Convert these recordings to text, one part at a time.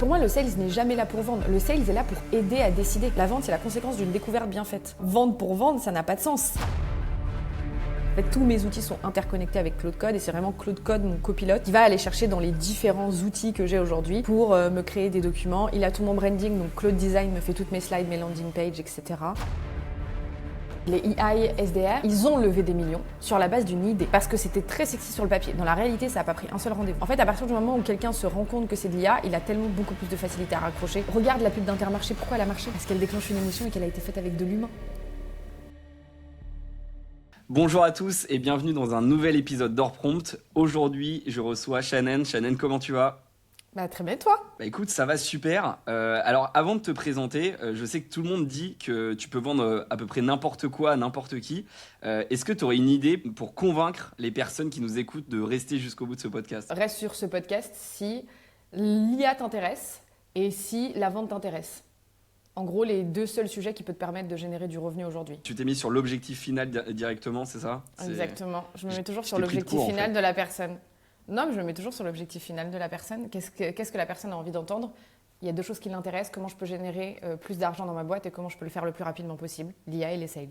Pour moi, le sales n'est jamais là pour vendre. Le sales est là pour aider à décider. La vente, c'est la conséquence d'une découverte bien faite. Vendre pour vendre, ça n'a pas de sens. En fait, tous mes outils sont interconnectés avec Claude Code et c'est vraiment Claude Code, mon copilote, qui va aller chercher dans les différents outils que j'ai aujourd'hui pour me créer des documents. Il a tout mon branding, donc Claude Design me fait toutes mes slides, mes landing pages, etc. Les EI, SDR, ils ont levé des millions sur la base d'une idée parce que c'était très sexy sur le papier. Dans la réalité, ça n'a pas pris un seul rendez-vous. En fait, à partir du moment où quelqu'un se rend compte que c'est de l'IA, il a tellement beaucoup plus de facilité à raccrocher. Regarde la pub d'Intermarché, pourquoi elle a marché? Parce qu'elle déclenche une émotion et qu'elle a été faite avec de l'humain. Bonjour à tous et bienvenue dans un nouvel épisode d'Orprompt. Aujourd'hui, je reçois Shannon. Shannon, comment tu vas ? Bah très bien, toi? Bah écoute, ça va super. Alors avant de te présenter, je sais que tout le monde dit que tu peux vendre à peu près n'importe quoi à n'importe qui. Est-ce que tu aurais une idée pour convaincre les personnes qui nous écoutent de rester jusqu'au bout de ce podcast ? Reste sur ce podcast si l'IA t'intéresse et si la vente t'intéresse. En gros, les deux seuls sujets qui peuvent te permettre de générer du revenu aujourd'hui. Tu t'es mis sur l'objectif final directement, c'est ça ? Exactement. Je me mets toujours sur l'objectif final de la personne. Non, mais je me mets toujours sur l'objectif final de la personne. Qu'est-ce que la personne a envie d'entendre ? Il y a deux choses qui l'intéressent. Comment je peux générer plus d'argent dans ma boîte et comment je peux le faire le plus rapidement possible. L'IA et les sales.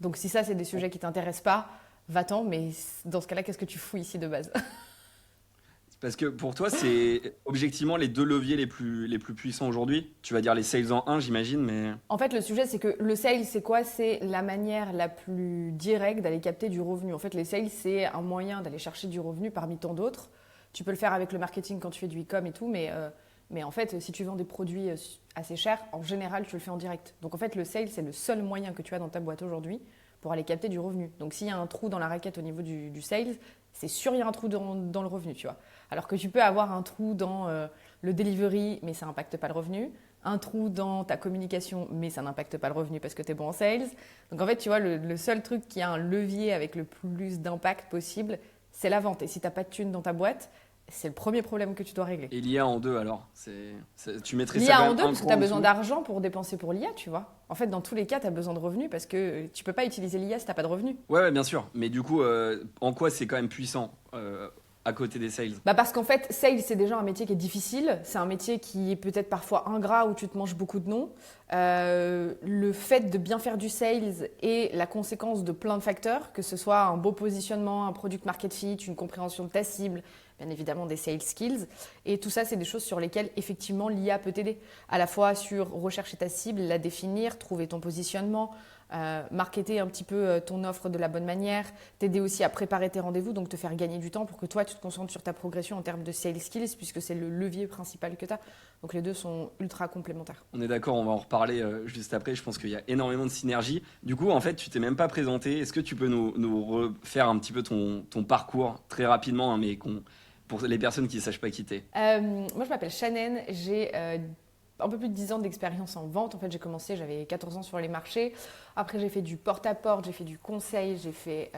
Donc si ça, c'est des sujets qui ne t'intéressent pas, va-t'en. Mais dans ce cas-là, qu'est-ce que tu fous ici de base ? Parce que pour toi, c'est objectivement les deux leviers les plus puissants aujourd'hui. Tu vas dire les sales en un, j'imagine, mais... En fait, le sujet, c'est que le sales, c'est quoi ? C'est la manière la plus directe d'aller capter du revenu. En fait, les sales, c'est un moyen d'aller chercher du revenu parmi tant d'autres. Tu peux le faire avec le marketing quand tu fais du e-com et tout, mais en fait, si tu vends des produits assez chers, en général, tu le fais en direct. Donc en fait, le sales, c'est le seul moyen que tu as dans ta boîte aujourd'hui pour aller capter du revenu. Donc s'il y a un trou dans la raquette au niveau du sales, c'est sûr il y a un trou dans le revenu, tu vois. Alors que tu peux avoir un trou dans le delivery, mais ça n'impacte pas le revenu. Un trou dans ta communication, mais ça n'impacte pas le revenu parce que tu es bon en sales. Donc en fait, tu vois, le seul truc qui a un levier avec le plus d'impact possible, c'est la vente. Et si tu n'as pas de thunes dans ta boîte, c'est le premier problème que tu dois régler. Et l'IA en deux alors tu mettrais ça l'IA quand en même deux parce que tu as besoin dessous. d'argent pour dépenser pour l'IA, tu vois. En fait, dans tous les cas, tu as besoin de revenus parce que tu peux pas utiliser l'IA si tu n'as pas de revenus. Ouais, bien sûr. Mais du coup, en quoi c'est quand même puissant à côté des sales ? Bah parce qu'en fait, sales, c'est déjà un métier qui est difficile. C'est un métier qui est peut-être parfois ingrat où tu te manges beaucoup de noms. Le fait de bien faire du sales est la conséquence de plein de facteurs, que ce soit un beau positionnement, un product market fit, une compréhension de ta cible, bien évidemment des sales skills. Et tout ça, c'est des choses sur lesquelles effectivement l'IA peut t'aider. À la fois sur rechercher ta cible, la définir, trouver ton positionnement, marketer un petit peu ton offre de la bonne manière, t'aider aussi à préparer tes rendez-vous, donc te faire gagner du temps pour que toi, tu te concentres sur ta progression en termes de sales skills, puisque c'est le levier principal que tu as. Donc les deux sont ultra complémentaires. On est d'accord, on va en reparler juste après. Je pense qu'il y a énormément de synergie. Du coup, en fait, tu t'es même pas présenté. Est-ce que tu peux nous refaire un petit peu ton parcours très rapidement, hein, mais pour les personnes qui ne sachent pas quitter ? Moi, je m'appelle Shannon. J'ai un peu plus de 10 ans d'expérience en vente. En fait, j'ai commencé, j'avais 14 ans sur les marchés. Après, j'ai fait du porte-à-porte, j'ai fait du conseil, j'ai fait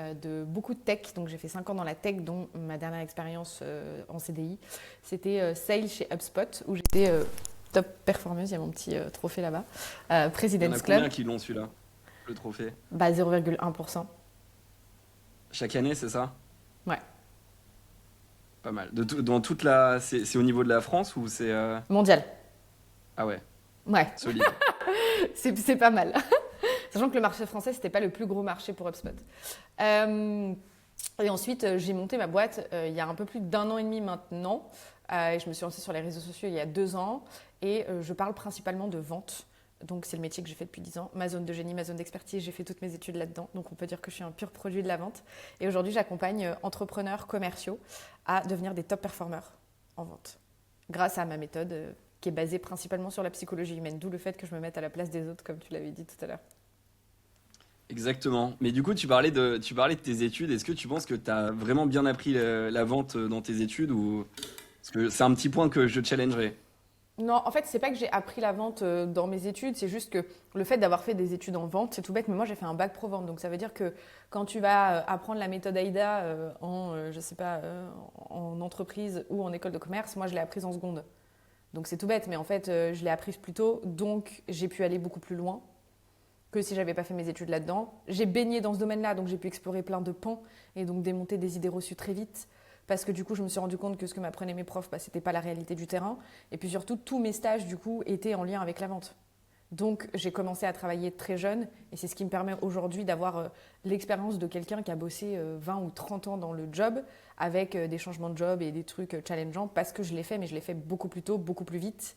beaucoup de tech. Donc, j'ai fait 5 ans dans la tech, dont ma dernière expérience en CDI. C'était sales chez HubSpot, où j'étais top performeuse. Il y a mon petit trophée là-bas. President's Il y en a Club. combien qui l'ont celui-là, le trophée ? Bah, 0,1%. Chaque année, c'est ça ? Ouais. Pas mal. Dans toute c'est au niveau de la France ou c'est... Mondial. Ah ouais, Ouais. solide. C'est pas mal. Sachant que le marché français, c'était pas le plus gros marché pour HubSpot. Et ensuite, j'ai monté ma boîte il y a un peu plus d'1 an et demi maintenant. Et je me suis lancée sur les réseaux sociaux il y a 2 ans. Et je parle principalement de vente. Donc, c'est le métier que j'ai fait depuis 10 ans. Ma zone de génie, ma zone d'expertise, j'ai fait toutes mes études là-dedans. Donc, on peut dire que je suis un pur produit de la vente. Et aujourd'hui, j'accompagne entrepreneurs commerciaux à devenir des top performers en vente. Grâce à ma méthode qui est basée principalement sur la psychologie humaine. D'où le fait que je me mette à la place des autres, comme tu l'avais dit tout à l'heure. Exactement. Mais du coup, tu parlais de tes études. Est-ce que tu penses que tu as vraiment bien appris la vente dans tes études ou... Parce que c'est un petit point que je challengerais. Non, en fait, c'est pas que j'ai appris la vente dans mes études, c'est juste que le fait d'avoir fait des études en vente, c'est tout bête, mais moi j'ai fait un bac pro vente. Donc ça veut dire que quand tu vas apprendre la méthode AIDA en entreprise ou en école de commerce, moi je l'ai apprise en seconde. Donc c'est tout bête, mais en fait je l'ai apprise plus tôt, donc j'ai pu aller beaucoup plus loin que si j'avais pas fait mes études là-dedans. J'ai baigné dans ce domaine-là, donc j'ai pu explorer plein de pans et donc démonter des idées reçues très vite. parce que du coup, je me suis rendu compte que ce que m'apprenaient mes profs, bah, c'était pas la réalité du terrain. Et puis surtout, tous mes stages, du coup, étaient en lien avec la vente. Donc, j'ai commencé à travailler très jeune et c'est ce qui me permet aujourd'hui d'avoir l'expérience de quelqu'un qui a bossé 20 ou 30 ans dans le job avec des changements de job et des trucs challengeants parce que je l'ai fait, mais je l'ai fait beaucoup plus tôt, beaucoup plus vite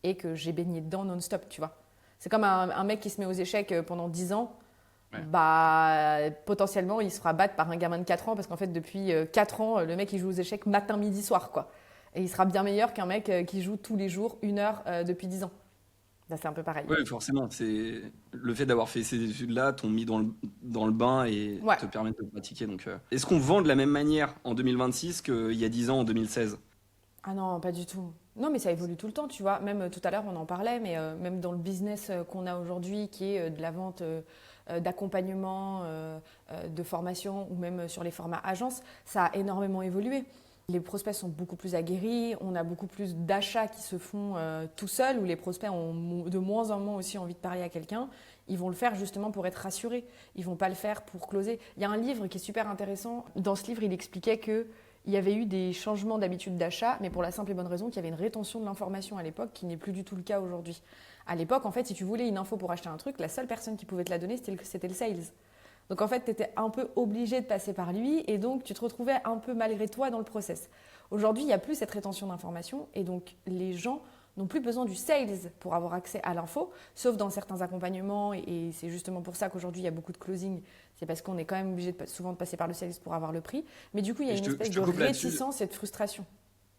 et que j'ai baigné dedans non-stop, tu vois. C'est comme un mec qui se met aux échecs pendant 10 ans, Ouais. bah, potentiellement, il se fera battre par un gamin de 4 ans parce qu'en fait, depuis 4 ans, le mec, il joue aux échecs matin, midi, soir, quoi. Et il sera bien meilleur qu'un mec qui joue tous les jours 1 heure depuis 10 ans. Là, c'est un peu pareil. Oui, forcément. C'est le fait d'avoir fait ces études-là t'ont mis dans le bain et Ouais. te permettent de pratiquer. Donc, est-ce qu'on vend de la même manière en 2026 qu'il y a 10 ans en 2016? Ah non, pas du tout. Non, mais ça évolue tout le temps, tu vois. Même tout à l'heure, on en parlait, mais même dans le business qu'on a aujourd'hui, qui est de la vente d'accompagnement, de formation, ou même sur les formats agences, ça a énormément évolué. Les prospects sont beaucoup plus aguerris, on a beaucoup plus d'achats qui se font tout seuls, où les prospects ont de moins en moins aussi envie de parler à quelqu'un. Ils vont le faire justement pour être rassurés, ils vont pas le faire pour closer. Il y a un livre qui est super intéressant. Dans ce livre, il expliquait que il y avait eu des changements d'habitude d'achat, mais pour la simple et bonne raison qu'il y avait une rétention de l'information à l'époque qui n'est plus du tout le cas aujourd'hui. À l'époque, en fait, si tu voulais une info pour acheter un truc, la seule personne qui pouvait te la donner, c'était le sales. Donc en fait, tu étais un peu obligé de passer par lui et donc tu te retrouvais un peu malgré toi dans le process. Aujourd'hui, il n'y a plus cette rétention d'information et donc les gens n'ont plus besoin du sales pour avoir accès à l'info, sauf dans certains accompagnements et c'est justement pour ça qu'aujourd'hui il y a beaucoup de closing. C'est parce qu'on est quand même obligé souvent de passer par le sales pour avoir le prix. Mais du coup, il y a Et une je espèce te de coupe là-dessus. réticence et de frustration.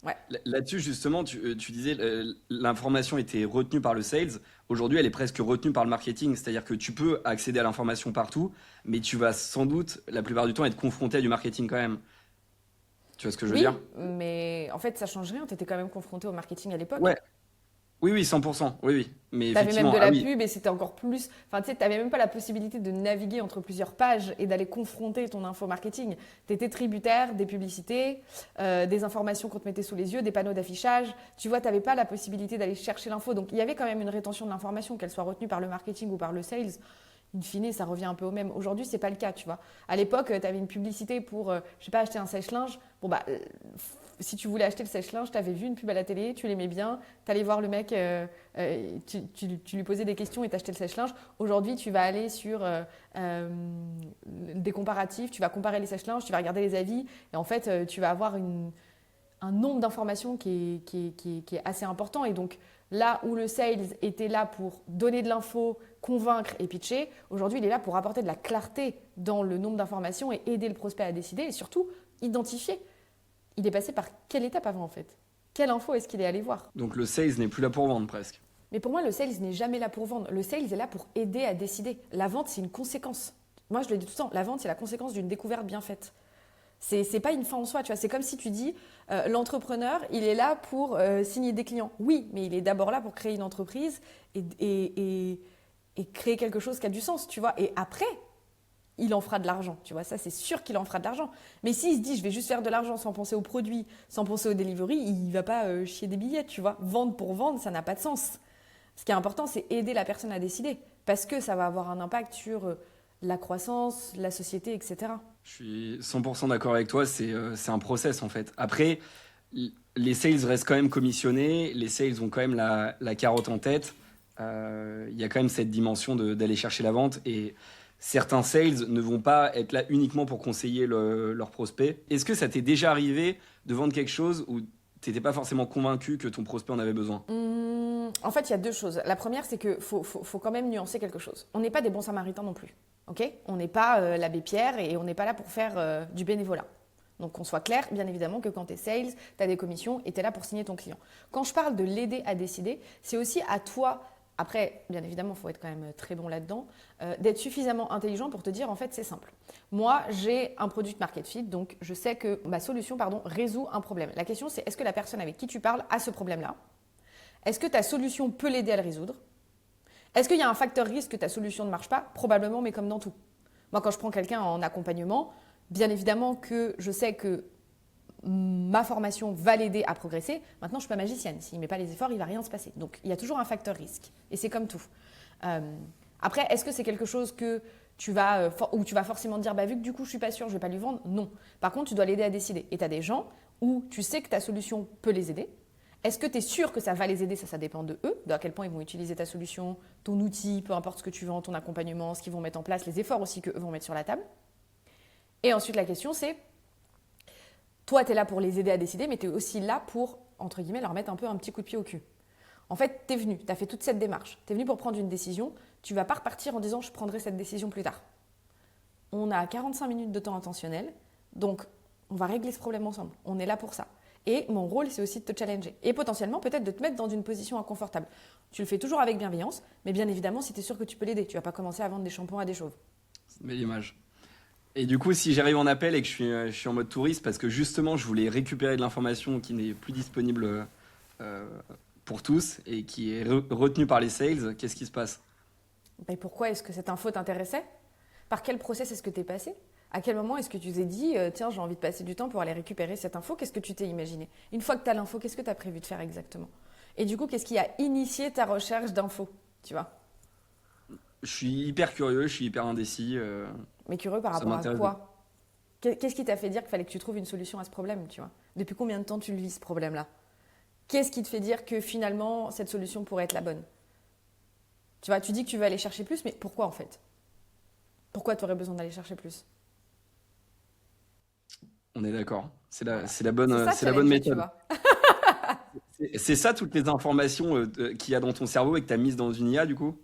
Ouais. Là-dessus, justement, tu disais l'information était retenue par le sales. Aujourd'hui, elle est presque retenue par le marketing. C'est-à-dire que tu peux accéder à l'information partout, mais tu vas sans doute, la plupart du temps, être confronté à du marketing quand même. Tu vois ce que je veux Oui, dire? mais en fait, ça change rien. Tu étais quand même confronté au marketing à l'époque. Ouais. Oui, oui, 100%. Oui, oui. Mais T'avais même effectivement, de ah la oui. pub et c'était encore plus. Enfin, tu sais, t'avais même pas la possibilité de naviguer entre plusieurs pages et d'aller confronter ton info marketing. T'étais tributaire des publicités, des informations qu'on te mettait sous les yeux, des panneaux d'affichage. Tu vois, t'avais pas la possibilité d'aller chercher l'info. Donc, il y avait quand même une rétention de l'information, qu'elle soit retenue par le marketing ou par le sales. In fine, ça revient un peu au même. Aujourd'hui, c'est pas le cas, tu vois. À l'époque, tu avais une publicité pour, je sais pas, acheter un sèche-linge. Bon, bah, si tu voulais acheter le sèche-linge, tu avais vu une pub à la télé, tu l'aimais bien, tu allais voir le mec, tu lui posais des questions et t'achetais le sèche-linge. Aujourd'hui, tu vas aller sur des comparatifs, tu vas comparer les sèche-linges, tu vas regarder les avis et en fait, tu vas avoir un nombre d'informations qui est assez important. Et donc, là où le sales était là pour donner de l'info, convaincre et pitcher, aujourd'hui, il est là pour apporter de la clarté dans le nombre d'informations et aider le prospect à décider et surtout identifier. Il est passé par quelle étape avant en fait? Quelle info est-ce qu'il est allé voir? Donc le sales n'est plus là pour vendre presque. Mais pour moi, le sales n'est jamais là pour vendre. Le sales est là pour aider à décider. La vente, c'est une conséquence. Moi, je le dis tout le temps, la vente, c'est la conséquence d'une découverte bien faite. C'est pas une fin en soi, tu vois. C'est comme si tu dis, l'entrepreneur, il est là pour signer des clients. Oui, mais il est d'abord là pour créer une entreprise et créer quelque chose qui a du sens, tu vois. Et après, il en fera de l'argent, tu vois. Ça, c'est sûr qu'il en fera de l'argent. Mais s'il se dit, je vais juste faire de l'argent sans penser aux produits, sans penser au delivery, il va pas chier des billets, tu vois. Vendre pour vendre, ça n'a pas de sens. Ce qui est important, c'est aider la personne à décider. Parce que ça va avoir un impact sur la croissance, la société, etc. Je suis 100% d'accord avec toi, c'est un process en fait. Après, les sales restent quand même commissionnés, les sales ont quand même la carotte en tête. Il y a quand même cette dimension d'aller chercher la vente et certains sales ne vont pas être là uniquement pour conseiller leurs prospects. Est-ce que ça t'est déjà arrivé de vendre quelque chose où tu n'étais pas forcément convaincu que ton prospect en avait besoin? En fait, il y a deux choses. La première, c'est qu'il faut quand même nuancer quelque chose. On n'est pas des bons samaritains non plus. Okay, on n'est pas l'abbé Pierre et on n'est pas là pour faire du bénévolat. Donc qu'on soit clair, bien évidemment que quand tu es sales, tu as des commissions et tu es là pour signer ton client. Quand je parle de l'aider à décider, c'est aussi à toi, après bien évidemment il faut être quand même très bon là-dedans, d'être suffisamment intelligent pour te dire en fait c'est simple. Moi j'ai un product market fit, donc je sais que ma solution résout un problème. La question c'est est-ce que la personne avec qui tu parles a ce problème-là? Est-ce que ta solution peut l'aider à le résoudre? Est-ce qu'il y a un facteur risque que ta solution ne marche pas? Probablement, mais comme dans tout. Moi, quand je prends quelqu'un en accompagnement, bien évidemment que je sais que ma formation va l'aider à progresser. Maintenant, je ne suis pas magicienne. S'il ne met pas les efforts, il ne va rien se passer. Donc, il y a toujours un facteur risque. Et c'est comme tout. Après, est-ce que c'est quelque chose que ou tu vas forcément dire, bah, vu que du coup je suis pas sûre, je vais pas lui vendre. Non. Par contre, tu dois l'aider à décider. Et tu as des gens où tu sais que ta solution peut les aider. Est-ce que tu es sûr que ça va les aider? Ça dépend de eux, de à quel point ils vont utiliser ta solution, ton outil, peu importe ce que tu vends, ton accompagnement, ce qu'ils vont mettre en place, les efforts aussi qu'eux vont mettre sur la table. Et ensuite, la question, c'est, toi, tu es là pour les aider à décider, mais tu es aussi là pour, entre guillemets, leur mettre un peu un petit coup de pied au cul. En fait, tu es venu, tu as fait toute cette démarche, tu es venu pour prendre une décision, tu ne vas pas repartir en disant, je prendrai cette décision plus tard. On a 45 minutes de temps intentionnel, donc on va régler ce problème ensemble. On est là pour ça. Et mon rôle, c'est aussi de te challenger. Et potentiellement, peut-être de te mettre dans une position inconfortable. Tu le fais toujours avec bienveillance, mais bien évidemment, si tu es sûr que tu peux l'aider. Tu ne vas pas commencer à vendre des shampoings à des chauves. C'est une belle image. Et du coup, si j'arrive en appel et que je suis en mode touriste, parce que justement, je voulais récupérer de l'information qui n'est plus disponible pour tous et qui est retenue par les sales, qu'est-ce qui se passe? Et pourquoi est-ce que cette info t'intéressait? Par quel process est-ce que tu es passé? À quel moment est-ce que tu t'es dit, tiens, j'ai envie de passer du temps pour aller récupérer cette info? Qu'est-ce que tu t'es imaginé? Une fois que tu as l'info, qu'est-ce que tu as prévu de faire exactement? Et du coup, qu'est-ce qui a initié ta recherche d'infos? Tu vois? Je suis hyper curieux, je suis hyper indécis. Mais curieux par Ça rapport à m'intéresse. quoi? Qu'est-ce qui t'a fait dire qu'il fallait que tu trouves une solution à ce problème, tu vois? Depuis combien de temps tu le vis, ce problème-là? Qu'est-ce qui te fait dire que finalement, cette solution pourrait être la bonne? Tu vois, tu dis que tu veux aller chercher plus, mais pourquoi en fait? Pourquoi tu aurais besoin d'aller chercher plus? On est d'accord. C'est Voilà. c'est la C'est bonne, ça, c'est la bonne challenger, tu méthode. vois. C'est ça toutes les informations qu'il y a dans ton cerveau et que tu as mises dans une IA du coup?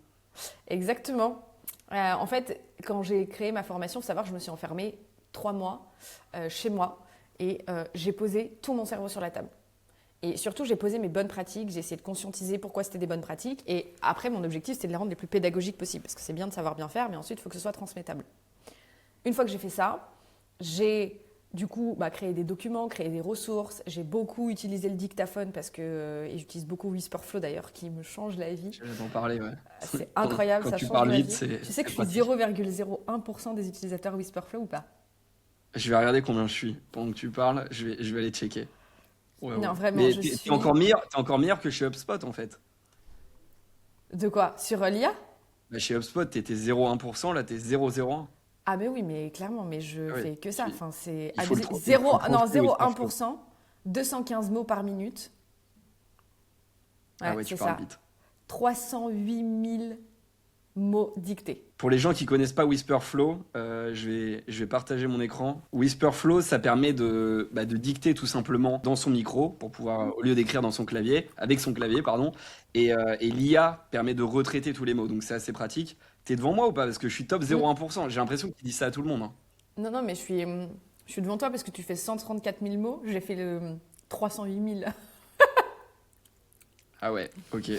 Exactement. En fait, quand j'ai créé ma formation, faut savoir que je me suis enfermée 3 mois chez moi et j'ai posé tout mon cerveau sur la table. Et surtout, j'ai posé mes bonnes pratiques, j'ai essayé de conscientiser pourquoi c'était des bonnes pratiques. Et après, mon objectif, c'était de les rendre les plus pédagogiques possibles. Parce que c'est bien de savoir bien faire, mais ensuite, il faut que ce soit transmettable. Une fois que j'ai fait ça, j'ai du coup créé des documents, créé des ressources. J'ai beaucoup utilisé le dictaphone parce que, et j'utilise beaucoup Whisperflow d'ailleurs, qui me change la vie. Je vais t'en parler, ouais. C'est Quand, incroyable, quand ça tu change parles ma vite, vie. Tu sais que c'est je suis pratique. 0,01% des utilisateurs Whisperflow ou pas? Je vais regarder combien je suis. Pendant que tu parles, je vais aller checker. Ouais, ouais. Non, vraiment, Mais je t'es suis... t'es encore meilleur que chez HubSpot en fait. De quoi? Sur l'IA? Bah, chez HubSpot, t'étais 0,1%, là t'es 0,01. Ah mais oui, mais clairement, mais je Ah ouais, fais que ça. Enfin, c'est abusé. il faut le Non, trancher Whisperflow. 0,1%, 215 mots par minute. Ah Ouais, ouais, c'est tu parles ça. vite. 308 000 mots dictés. Pour les gens qui connaissent pas Whisperflow, je vais partager mon écran. Whisperflow, ça permet de dicter tout simplement dans son micro pour pouvoir, au lieu d'écrire dans son clavier, avec son clavier, pardon. Et l'IA permet de retraiter tous les mots. Donc c'est assez pratique. T'es devant moi ou pas? Parce que je suis top Mm. 0,1%. J'ai l'impression qu'il dit ça à tout le monde, hein. Non, non, mais je suis devant toi parce que tu fais 134 000 mots. J'ai fait le 308 000. Ah ouais, ok.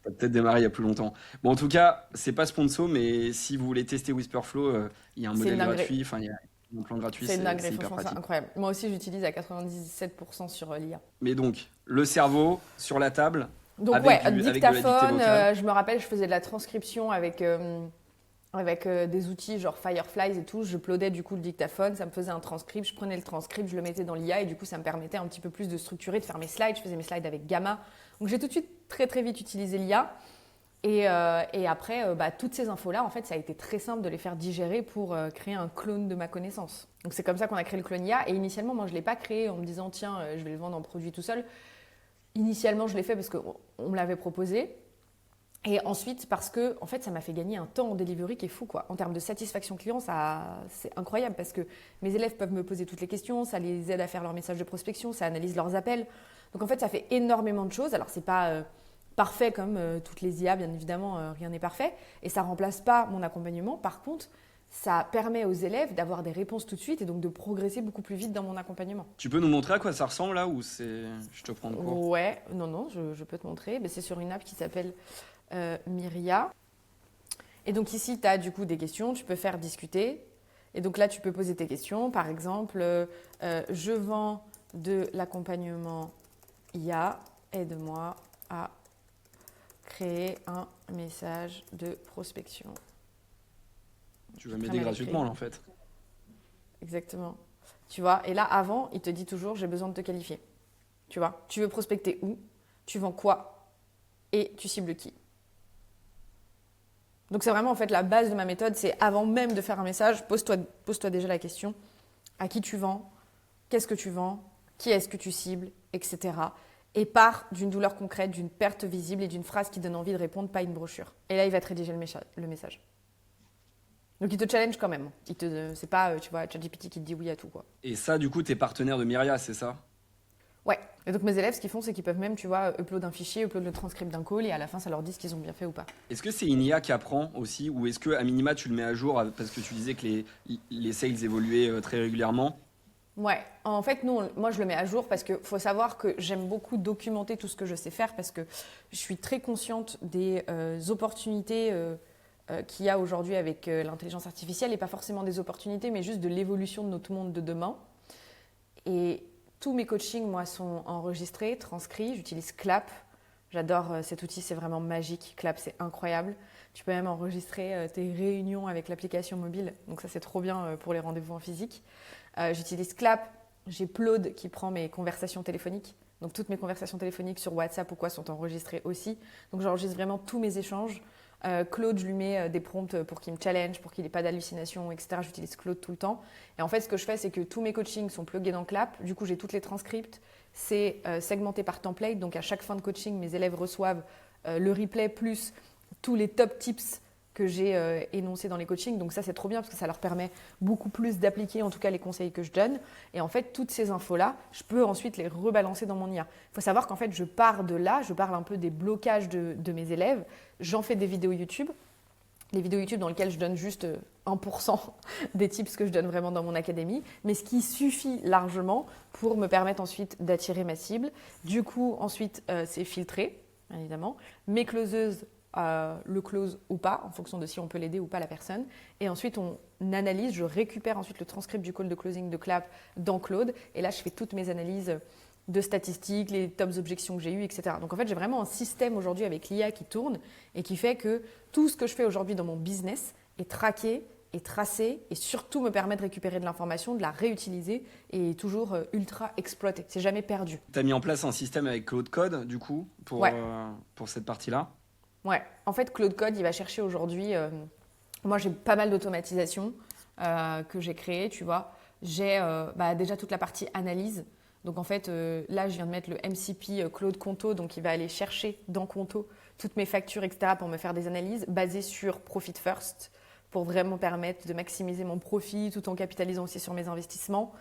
T'as peut-être démarré il y a plus longtemps. Bon, en tout cas, c'est pas sponsor, mais si vous voulez tester Whisperflow, il y a un C'est une modèle dinguerie. gratuit. Enfin, il y a un plan gratuit, C'est une dinguerie, c'est hyper franchement, c'est pratique. incroyable. Moi aussi, j'utilise à 97% sur l'IA. Mais donc, le cerveau sur la table, Donc ouais, avec de la dictée dictaphone, vocale. je me rappelle, je faisais de la transcription avec des outils genre Fireflies et tout. Je uploadais du coup le dictaphone, ça me faisait un transcript, je prenais le transcript, je le mettais dans l'IA et du coup ça me permettait un petit peu plus de structurer, de faire mes slides. Je faisais mes slides avec Gamma. Donc j'ai tout de suite très très vite utilisé l'IA. Et après, toutes ces infos-là, en fait, ça a été très simple de les faire digérer pour créer un clone de ma connaissance. Donc c'est comme ça qu'on a créé le clone IA. Et initialement, moi, je ne l'ai pas créé en me disant, tiens, je vais le vendre en produit tout seul. Initialement, je l'ai fait parce qu'on me l'avait proposé. Et ensuite, parce que en fait, ça m'a fait gagner un temps en delivery qui est fou, quoi. En termes de satisfaction client, c'est incroyable parce que mes élèves peuvent me poser toutes les questions, ça les aide à faire leur message de prospection, ça analyse leurs appels. Donc en fait, ça fait énormément de choses. Alors, c'est pas parfait comme toutes les IA, bien évidemment, rien n'est parfait. Et ça remplace pas mon accompagnement. Par contre, ça permet aux élèves d'avoir des réponses tout de suite et donc de progresser beaucoup plus vite dans mon accompagnement. Tu peux nous montrer à quoi ça ressemble là ou c'est... Je te prends de court. Ouais, non, je peux te montrer. Mais c'est sur une app qui s'appelle Myria. Et donc ici, tu as du coup des questions, tu peux faire discuter. Et donc là, tu peux poser tes questions. Par exemple, je vends de l'accompagnement IA, aide-moi à créer un message de prospection. Tu vas Très m'aider mal gratuitement écrit. là en fait. Exactement. Tu vois, et là, avant, il te dit toujours, j'ai besoin de te qualifier. Tu vois, tu veux prospecter où, tu vends quoi et tu cibles qui. Donc c'est vraiment en fait la base de ma méthode, c'est avant même de faire un message, pose-toi déjà la question, à qui tu vends, qu'est-ce que tu vends, qui est-ce que tu cibles, etc. Et pars d'une douleur concrète, d'une perte visible et d'une phrase qui donne envie de répondre, pas une brochure. Et là, il va te rédiger le message. Donc il te challenge quand même. C'est pas, tu vois, ChatGPT qui te dit oui à tout, quoi. Et ça, du coup, t'es partenaire de Myria, c'est ça? Ouais. Et donc mes élèves, ce qu'ils font, c'est qu'ils peuvent même, tu vois, upload un fichier, upload le transcript d'un call et à la fin, ça leur dit ce qu'ils ont bien fait ou pas. Est-ce que c'est une IA qui apprend aussi, ou est-ce que à minima tu le mets à jour parce que tu disais que les sales évoluaient très régulièrement? Ouais, en fait, non, moi je le mets à jour parce qu'il faut savoir que j'aime beaucoup documenter tout ce que je sais faire parce que je suis très consciente des opportunités qu'il y a aujourd'hui avec l'intelligence artificielle et pas forcément des opportunités, mais juste de l'évolution de notre monde de demain. Et tous mes coachings, moi, sont enregistrés, transcrits. J'utilise Clap. J'adore cet outil, c'est vraiment magique. Clap, c'est incroyable. Tu peux même enregistrer tes réunions avec l'application mobile. Donc ça, c'est trop bien pour les rendez-vous en physique. J'utilise Clap. J'ai Plaude qui prend mes conversations téléphoniques. Donc toutes mes conversations téléphoniques sur WhatsApp ou quoi sont enregistrées aussi. Donc j'enregistre vraiment tous mes échanges. Claude, je lui mets des prompts pour qu'il me challenge, pour qu'il n'ait pas d'hallucinations, etc. J'utilise Claude tout le temps. Et en fait, ce que je fais, c'est que tous mes coachings sont pluggés dans Clap. Du coup, j'ai toutes les transcripts. C'est segmenté par template. Donc, à chaque fin de coaching, mes élèves reçoivent le replay plus tous les top tips que j'ai énoncés dans les coachings. Donc ça, c'est trop bien parce que ça leur permet beaucoup plus d'appliquer en tout cas les conseils que je donne. Et en fait, toutes ces infos-là, je peux ensuite les rebalancer dans mon IA. Il faut savoir qu'en fait, je pars de là, je parle un peu des blocages de mes élèves. J'en fais des vidéos YouTube. Les vidéos YouTube dans lesquelles je donne juste 1% des tips que je donne vraiment dans mon académie, mais ce qui suffit largement pour me permettre ensuite d'attirer ma cible. Du coup, ensuite, c'est filtré, bien évidemment. Mes closeuses le close ou pas, en fonction de si on peut l'aider ou pas la personne. Et ensuite, on analyse, je récupère ensuite le transcript du call de closing de Clap dans Claude. Et là, je fais toutes mes analyses de statistiques, les tops objections que j'ai eues, etc. Donc en fait, j'ai vraiment un système aujourd'hui avec l'IA qui tourne et qui fait que tout ce que je fais aujourd'hui dans mon business est traqué, est tracé et surtout me permet de récupérer de l'information, de la réutiliser et est toujours ultra exploité. C'est jamais perdu. Tu as mis en place un système avec Claude Code, du coup, pour cette partie-là? Ouais, en fait, Claude Code, il va chercher aujourd'hui. Moi, j'ai pas mal d'automatisation que j'ai créée, tu vois. J'ai déjà toute la partie analyse. Donc, en fait, là, je viens de mettre le MCP Claude Conto. Donc, il va aller chercher dans Conto toutes mes factures, etc. pour me faire des analyses basées sur Profit First pour vraiment permettre de maximiser mon profit tout en capitalisant aussi sur mes investissements.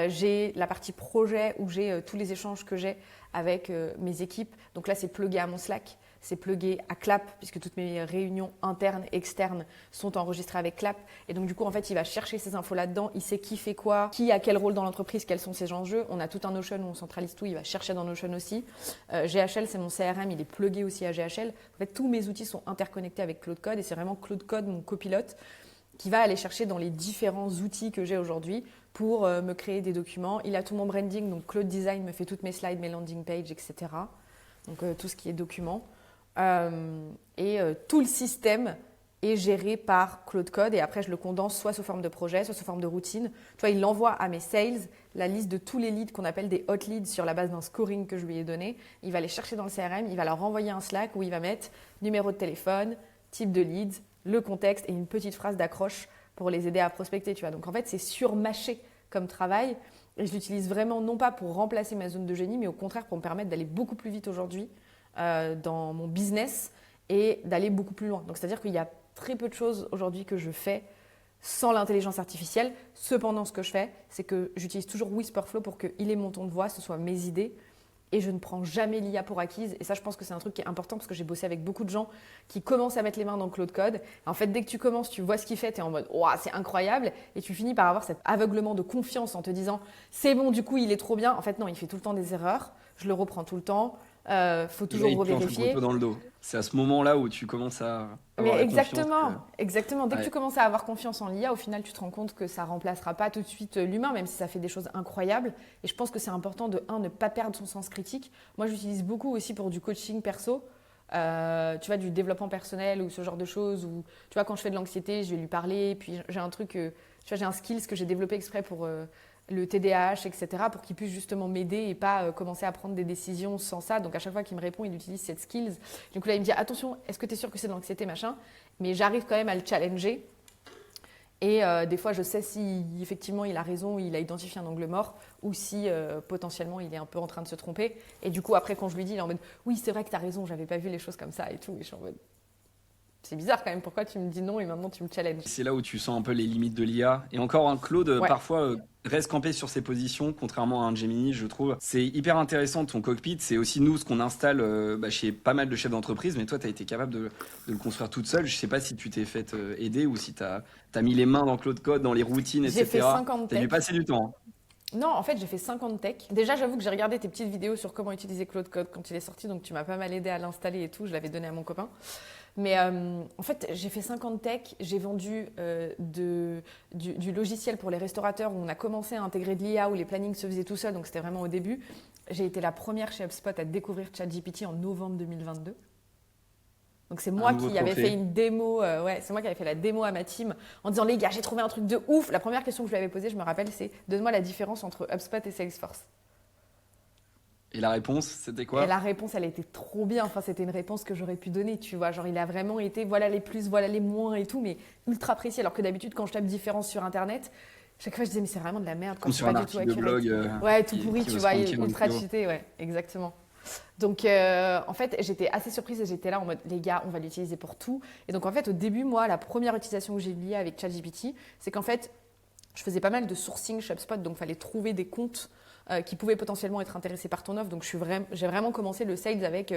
J'ai la partie projet où j'ai tous les échanges que j'ai avec mes équipes. Donc là, c'est plugué à mon Slack. C'est plugué à Clap, puisque toutes mes réunions internes, externes sont enregistrées avec Clap. Et donc, du coup, en fait, il va chercher ces infos là-dedans. Il sait qui fait quoi, qui a quel rôle dans l'entreprise, quels sont ses enjeux. On a tout un Notion où on centralise tout. Il va chercher dans Notion aussi. GHL, c'est mon CRM. Il est plugué aussi à GHL. En fait, tous mes outils sont interconnectés avec Claude Code. Et c'est vraiment Claude Code, mon copilote, qui va aller chercher dans les différents outils que j'ai aujourd'hui pour me créer des documents. Il a tout mon branding. Donc, Claude Design me fait toutes mes slides, mes landing pages, etc. Donc, tout ce qui est documents. Tout le système est géré par Claude Code et après je le condense soit sous forme de projet, soit sous forme de routine. Tu vois, il envoie à mes sales la liste de tous les leads qu'on appelle des hot leads sur la base d'un scoring que je lui ai donné. Il va les chercher dans le CRM, il va leur envoyer un Slack où il va mettre numéro de téléphone, type de leads, le contexte et une petite phrase d'accroche pour les aider à prospecter. Tu vois. Donc en fait, c'est surmâché comme travail et je l'utilise vraiment non pas pour remplacer ma zone de génie, mais au contraire pour me permettre d'aller beaucoup plus vite aujourd'hui dans mon business et d'aller beaucoup plus loin. Donc, c'est-à-dire qu'il y a très peu de choses aujourd'hui que je fais sans l'intelligence artificielle. Cependant, ce que je fais, c'est que j'utilise toujours Whisperflow pour qu'il ait mon ton de voix, ce soit mes idées. Et je ne prends jamais l'IA pour acquise. Et ça, je pense que c'est un truc qui est important parce que j'ai bossé avec beaucoup de gens qui commencent à mettre les mains dans Claude Code. En fait, dès que tu commences, tu vois ce qu'il fait, tu es en mode « Ouah, c'est incroyable !» Et tu finis par avoir cet aveuglement de confiance en te disant « C'est bon, du coup, il est trop bien !» En fait, non, il fait tout le temps des erreurs. Je le reprends tout le temps. Faut toujours revérifier. Il te plante le couteau dans le dos. C'est à ce moment-là où tu commences à avoir Mais la exactement, confiance. exactement. Dès que tu commences à avoir confiance en l'IA, au final, tu te rends compte que ça remplacera pas tout de suite l'humain, même si ça fait des choses incroyables. Et je pense que c'est important de ne pas perdre son sens critique. Moi, j'utilise beaucoup aussi pour du coaching perso. Tu vois, du développement personnel ou ce genre de choses. Ou tu vois, quand je fais de l'anxiété, je vais lui parler. Puis j'ai un truc, tu vois, j'ai un skills que j'ai développé exprès pour le TDAH, etc., pour qu'il puisse justement m'aider et pas commencer à prendre des décisions sans ça. Donc à chaque fois qu'il me répond, il utilise cette skills. Du coup là, il me dit attention, est-ce que tu es sûr que c'est de l'anxiété, machin? Mais j'arrive quand même à le challenger. Et des fois, je sais si effectivement il a raison, il a identifié un angle mort, ou si potentiellement il est un peu en train de se tromper. Et du coup, après, quand je lui dis, il est en mode oui, c'est vrai que tu as raison, j'avais pas vu les choses comme ça et tout. Et je suis en mode c'est bizarre quand même, pourquoi tu me dis non et maintenant tu me challenges? C'est là où tu sens un peu les limites de l'IA. Et encore, un Claude, Ouais. parfois, reste campé sur ses positions, contrairement à un Gemini, je trouve. C'est hyper intéressant, ton cockpit. C'est aussi nous, ce qu'on installe chez pas mal de chefs d'entreprise. Mais toi, tu as été capable de le construire toute seule. Je sais pas si tu t'es fait aider ou si tu as mis les mains dans Claude Code, dans les routines, J'ai fait etc. 50 Tu as dû tech. passer du temps. Hein. Non, en fait, j'ai fait 50 tech. Déjà, j'avoue que j'ai regardé tes petites vidéos sur comment utiliser Claude Code quand il est sorti, donc tu m'as pas mal aidé à l'installer et tout. Je l'avais donné à mon copain. Mais en fait, j'ai fait 50 tech. J'ai vendu du logiciel pour les restaurateurs où on a commencé à intégrer de l'IA, où les plannings se faisaient tout seul, donc c'était vraiment au début. J'ai été la première chez HubSpot à découvrir ChatGPT en novembre 2022. Donc c'est moi qui avais fait une démo, c'est moi qui avais fait la démo à ma team en disant les gars, j'ai trouvé un truc de ouf. La première question que je lui avais posée, je me rappelle, c'est donne-moi la différence entre HubSpot et Salesforce. Et la réponse, c'était quoi? Et la réponse, elle était trop bien. Enfin, c'était une réponse que j'aurais pu donner, tu vois. Genre, il a vraiment été voilà les plus, voilà les moins et tout, mais ultra précis. Alors que d'habitude, quand je tape différence sur Internet, chaque fois, je disais mais c'est vraiment de la merde. Comme sur un article de blog. Ouais, tout pourri, tu vois, ultra cheaté, ouais, exactement. Donc, en fait, j'étais assez surprise et j'étais là en mode, les gars, on va l'utiliser pour tout. Et donc, en fait, au début, moi, la première utilisation que j'ai liée avec ChatGPT, c'est qu'en fait, je faisais pas mal de sourcing chez HubSpot, donc il fallait trouver des comptes qui pouvaient potentiellement être intéressés par ton offre. Donc, j'ai vraiment commencé le sales avec,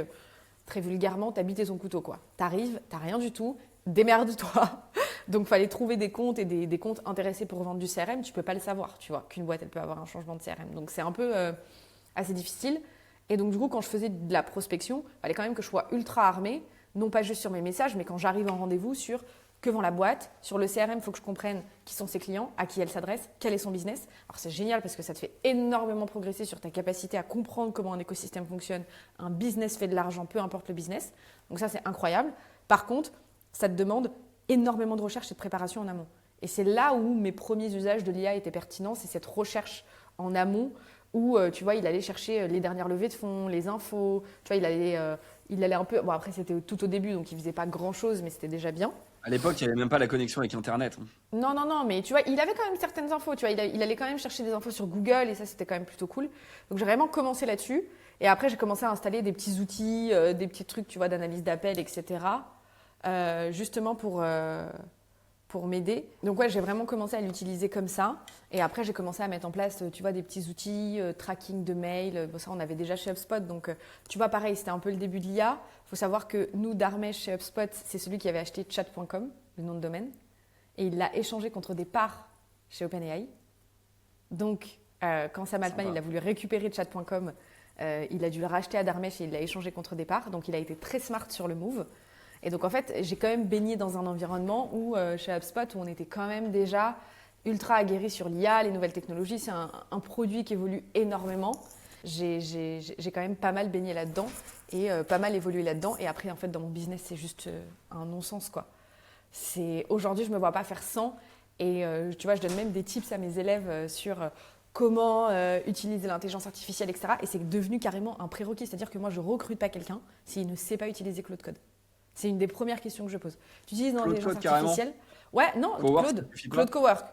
très vulgairement, t'as bité ton couteau, quoi. T'arrives, t'as rien du tout, démerde-toi. Donc, il fallait trouver des comptes et des comptes intéressés pour vendre du CRM. Tu peux pas le savoir, tu vois, qu'une boîte, elle peut avoir un changement de CRM. Donc, c'est un peu assez difficile. Et donc, du coup, quand je faisais de la prospection, il fallait quand même que je sois ultra armée, non pas juste sur mes messages, mais quand j'arrive en rendez-vous sur que vend la boîte. Sur le CRM, il faut que je comprenne qui sont ses clients, à qui elle s'adresse, quel est son business. Alors, c'est génial parce que ça te fait énormément progresser sur ta capacité à comprendre comment un écosystème fonctionne. Un business fait de l'argent, peu importe le business. Donc, ça, c'est incroyable. Par contre, ça te demande énormément de recherche et de préparation en amont. Et c'est là où mes premiers usages de l'IA étaient pertinents, c'est cette recherche en amont où, tu vois, il allait chercher les dernières levées de fonds, les infos. Tu vois, il allait un peu… Bon, après, c'était tout au début, donc il ne faisait pas grand-chose, mais c'était déjà bien. À l'époque, il n'y avait même pas la connexion avec Internet. Non, mais tu vois, il avait quand même certaines infos. Tu vois, il allait quand même chercher des infos sur Google et ça, c'était quand même plutôt cool. Donc, j'ai vraiment commencé là-dessus. Et après, j'ai commencé à installer des petits outils, des petits trucs, tu vois, d'analyse d'appels, etc. Justement pour m'aider. Donc ouais, j'ai vraiment commencé à l'utiliser comme ça. Et après, j'ai commencé à mettre en place, tu vois, des petits outils, tracking de mails. Bon, ça, on avait déjà chez HubSpot. Donc, tu vois, pareil, c'était un peu le début de l'IA. Il faut savoir que nous, Dharmesh, chez HubSpot, c'est celui qui avait acheté chat.com, le nom de domaine. Et il l'a échangé contre des parts chez OpenAI. Donc, quand Sam Altman, il a voulu récupérer chat.com, il a dû le racheter à Dharmesh et il l'a échangé contre des parts. Donc, il a été très smart sur le move. Et donc, en fait, j'ai quand même baigné dans un environnement où, chez HubSpot, où on était quand même déjà ultra aguerri sur l'IA, les nouvelles technologies. C'est un produit qui évolue énormément. J'ai quand même pas mal baigné là-dedans et pas mal évolué là-dedans. Et après, en fait, dans mon business, c'est juste un non-sens, quoi. Aujourd'hui, je ne me vois pas faire sans. Et tu vois, je donne même des tips à mes élèves sur comment utiliser l'intelligence artificielle, etc. Et c'est devenu carrément un prérequis. C'est-à-dire que moi, je ne recrute pas quelqu'un s'il ne sait pas utiliser Claude Code. C'est une des premières questions que je pose. Tu utilises dans l'intelligence artificielle? Ouais, non, Claude Cowork.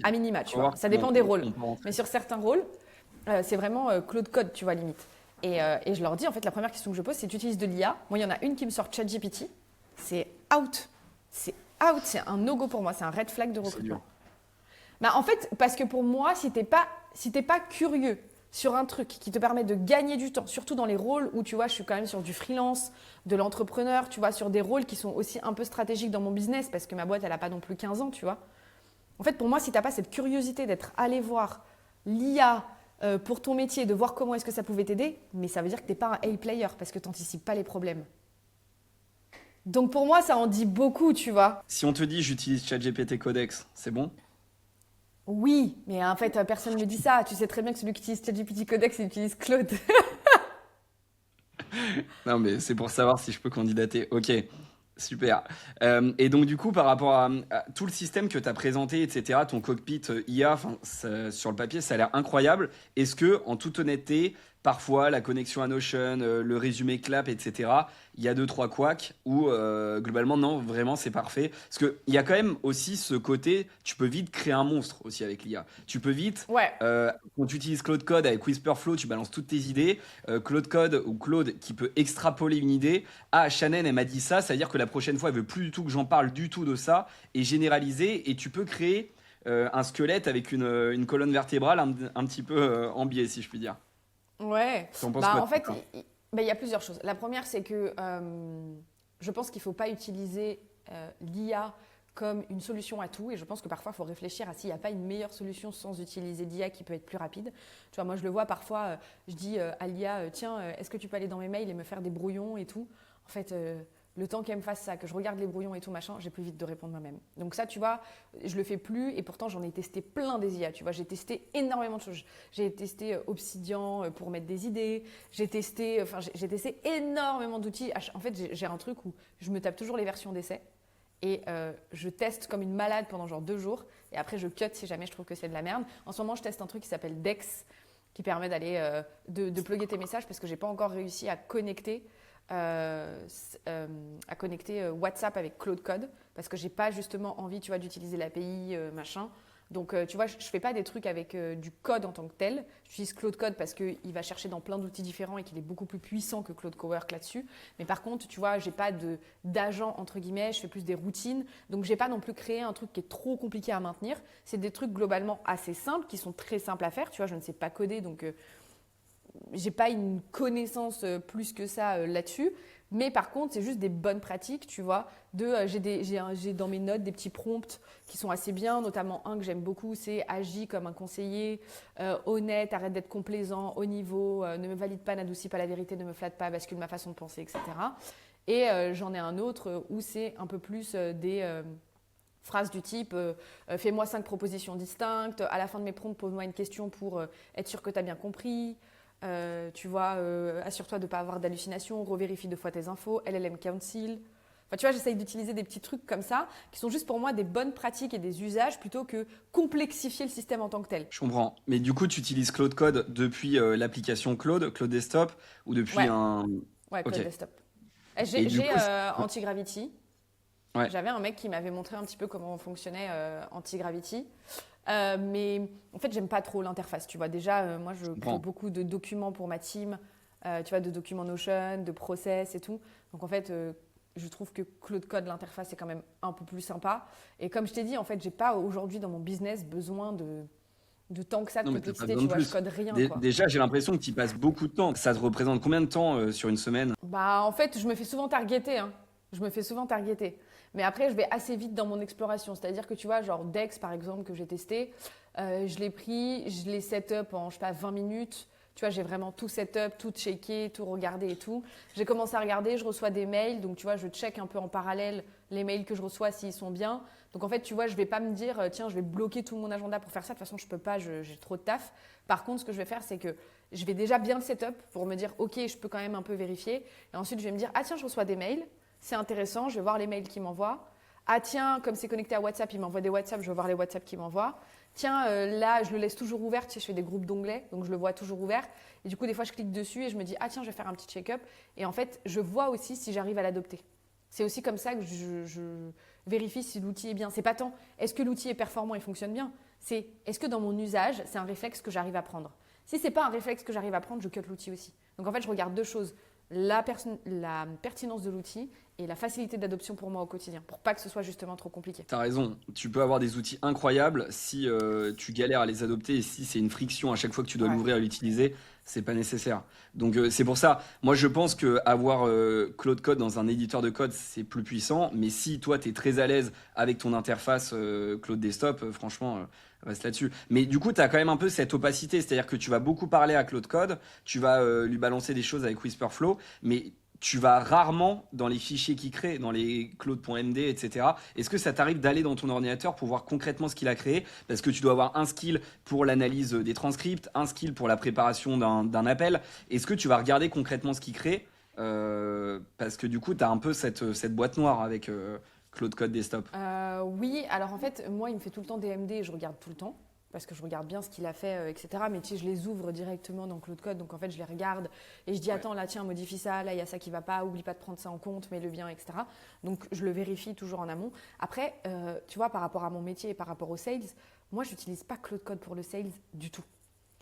À minima, tu vois. Ça dépend des rôles. Mais sur certains rôles, c'est vraiment Claude Code, tu vois, limite. Et je leur dis, en fait, la première question que je pose, c'est tu utilises de l'IA? Moi, il y en a une qui me sort ChatGPT. C'est out. C'est out. C'est un no-go pour moi. C'est un red flag de recrutement. Bah, en fait, parce que pour moi, si t'es pas curieux sur un truc qui te permet de gagner du temps, surtout dans les rôles où, tu vois, je suis quand même sur du freelance, de l'entrepreneur, tu vois, sur des rôles qui sont aussi un peu stratégiques dans mon business, parce que ma boîte, elle n'a pas non plus 15 ans, tu vois. En fait, pour moi, si tu n'as pas cette curiosité d'être allé voir l'IA pour ton métier, de voir comment est-ce que ça pouvait t'aider, mais ça veut dire que tu n'es pas un A-player, parce que tu n'anticipes pas les problèmes. Donc pour moi, ça en dit beaucoup, tu vois. Si on te dit j'utilise ChatGPT Codex, c'est bon? Oui, mais en fait, personne ne me dit ça. Tu sais très bien que celui qui utilise ChatGPT Codex, il utilise Claude. Non, mais c'est pour savoir si je peux candidater. Ok, Super. Et donc, du coup, par rapport à tout le système que tu as présenté, etc., ton cockpit IA, sur le papier, ça a l'air incroyable. Est-ce que, en toute honnêteté, parfois, la connexion à Notion, le résumé clap, etc., il y a deux, trois couacs ou globalement, non, vraiment, c'est parfait. Parce qu'il y a quand même aussi ce côté, tu peux vite créer un monstre aussi avec l'IA. Tu peux vite, Ouais. quand tu utilises Claude Code avec Whisperflow, tu balances toutes tes idées. Claude Code ou Claude qui peut extrapoler une idée. Ah, Shannon, elle m'a dit ça, ça veut dire que la prochaine fois, elle veut plus du tout que j'en parle du tout de ça, et généraliser, et tu peux créer un squelette avec une colonne vertébrale un petit peu en biais, si je puis dire. Ouais, T'en penses bah quoi? en fait, bah, il y a plusieurs choses. La première, c'est que je pense qu'il ne faut pas utiliser l'IA comme une solution à tout. Et je pense que parfois, il faut réfléchir à s'il n'y a pas une meilleure solution sans utiliser l'IA qui peut être plus rapide. Tu vois, moi, je le vois parfois, je dis à l'IA, tiens, est-ce que tu peux aller dans mes mails et me faire des brouillons et tout. En fait, le temps qu'elle me fasse ça, que je regarde les brouillons et tout machin, j'ai plus vite de répondre moi-même. Donc ça, tu vois, je le fais plus et pourtant j'en ai testé plein des IA. Tu vois, j'ai testé énormément de choses. J'ai testé Obsidian pour mettre des idées. J'ai testé énormément d'outils. En fait, j'ai un truc où je me tape toujours les versions d'essai et je teste comme une malade pendant genre 2 jours et après je cut si jamais je trouve que c'est de la merde. En ce moment, je teste un truc qui s'appelle Dex qui permet d'aller de plugger tes messages parce que j'ai pas encore réussi à connecter WhatsApp avec Claude Code parce que j'ai pas justement envie, tu vois, d'utiliser l'API machin. Donc, tu vois, je fais pas des trucs avec du code en tant que tel. J'utilise Claude Code parce qu'il va chercher dans plein d'outils différents et qu'il est beaucoup plus puissant que Claude Cowork là-dessus. Mais par contre, tu vois, j'ai pas d'agent entre guillemets. Je fais plus des routines. Donc, j'ai pas non plus créé un truc qui est trop compliqué à maintenir. C'est des trucs globalement assez simples qui sont très simples à faire. Tu vois, je ne sais pas coder, donc j'ai pas une connaissance plus que ça là-dessus. Mais par contre, c'est juste des bonnes pratiques, tu vois. J'ai dans mes notes des petits prompts qui sont assez bien, notamment un que j'aime beaucoup, c'est agis comme un conseiller, honnête, arrête d'être complaisant, au niveau, ne me valide pas, n'adoucis pas la vérité, ne me flatte pas, bascule ma façon de penser, etc. Et j'en ai un autre où c'est un peu plus des phrases du type fais-moi 5 propositions distinctes, à la fin de mes prompts, pose-moi une question pour être sûr que tu as bien compris. Tu vois, assure-toi de ne pas avoir d'hallucinations, revérifie 2 fois tes infos, LLM Council. Enfin, tu vois, j'essaye d'utiliser des petits trucs comme ça qui sont juste pour moi des bonnes pratiques et des usages plutôt que complexifier le système en tant que tel. Je comprends. Mais du coup, tu utilises Claude Code depuis l'application Claude Desktop, ou depuis Ouais, un... ouais, Claude Ok. Desktop. Et du J'ai coup, Antigravity. ouais. J'avais un mec qui m'avait montré un petit peu comment fonctionnait Antigravity. Mais en fait, j'aime pas trop l'interface. Tu vois, déjà, moi, je Je crée comprends. beaucoup de documents pour ma team, tu vois, de documents Notion, de process et tout. Donc, en fait, je trouve que Claude Code, l'interface est quand même un peu plus sympa. Et comme je t'ai dit, en fait, j'ai pas aujourd'hui dans mon business besoin de tant que ça de Non, mais t'as pas complexité. besoin Tu de vois, je plus. code rien, quoi. Déjà, j'ai l'impression que tu y passes beaucoup de temps. Ça te représente combien de temps sur une semaine? Bah, en fait, je me fais souvent targeter, hein. Je me fais souvent targeter. Mais après, je vais assez vite dans mon exploration. C'est-à-dire que tu vois, genre Dex, par exemple, que j'ai testé, je l'ai pris, je l'ai set up en, je sais pas, 20 minutes. Tu vois, j'ai vraiment tout set up, tout checké, tout regardé et tout. J'ai commencé à regarder, je reçois des mails. Donc, tu vois, je check un peu en parallèle les mails que je reçois s'ils sont bien. Donc, en fait, tu vois, je vais pas me dire, tiens, je vais bloquer tout mon agenda pour faire ça. De toute façon, je peux pas, j'ai trop de taf. Par contre, ce que je vais faire, c'est que je vais déjà bien le setup pour me dire, OK, je peux quand même un peu vérifier. Et ensuite, je vais me dire, ah tiens, je reçois des mails. C'est intéressant, je vais voir les mails qu'il m'envoie. Ah tiens, comme c'est connecté à WhatsApp, il m'envoie des WhatsApp, je vais voir les WhatsApp qu'il m'envoie. Tiens, là, je le laisse toujours ouvert, tu sais, je fais des groupes d'onglets, donc je le vois toujours ouvert. Et du coup, des fois, je clique dessus et je me dis, ah tiens, je vais faire un petit check-up. Et en fait, je vois aussi si j'arrive à l'adopter. C'est aussi comme ça que je vérifie si l'outil est bien. C'est pas tant, est-ce que l'outil est performant et fonctionne bien? C'est, est-ce que dans mon usage, c'est un réflexe que j'arrive à prendre? Si c'est pas un réflexe que j'arrive à prendre, je cut l'outil aussi. Donc en fait, je regarde 2 choses. La pertinence de l'outil et la facilité d'adoption pour moi au quotidien, pour pas que ce soit justement trop compliqué. T'as raison. Tu peux avoir des outils incroyables si tu galères à les adopter et si c'est une friction à chaque fois que tu dois Ouais. l'ouvrir et l'utiliser, c'est pas nécessaire. Donc c'est pour ça. Moi, je pense que avoir Claude Code dans un éditeur de code, c'est plus puissant. Mais si toi, tu es très à l'aise avec ton interface Claude Desktop, franchement, reste là-dessus. Mais du coup, tu as quand même un peu cette opacité. C'est-à-dire que tu vas beaucoup parler à Claude Code, tu vas lui balancer des choses avec Whisperflow, mais tu vas rarement dans les fichiers qu'il crée, dans les claude.md, etc. Est-ce que ça t'arrive d'aller dans ton ordinateur pour voir concrètement ce qu'il a créé? Parce que tu dois avoir un skill pour l'analyse des transcripts, un skill pour la préparation d'un appel. Est-ce que tu vas regarder concrètement ce qu'il crée? Parce que du coup, tu as un peu cette boîte noire avec Claude Code Desktop. Oui, alors en fait, moi, il me fait tout le temps des MD et je regarde tout le temps. Parce que je regarde bien ce qu'il a fait, etc. Mais tu sais, je les ouvre directement dans Claude Code. Donc en fait, je les regarde et je dis, attends, là, tiens, modifie ça. Là, il y a ça qui va pas. Oublie pas de prendre ça en compte, mets-le bien, etc. Donc je le vérifie toujours en amont. Après, tu vois, par rapport à mon métier et par rapport au sales, moi, je n'utilise pas Claude Code pour le sales du tout.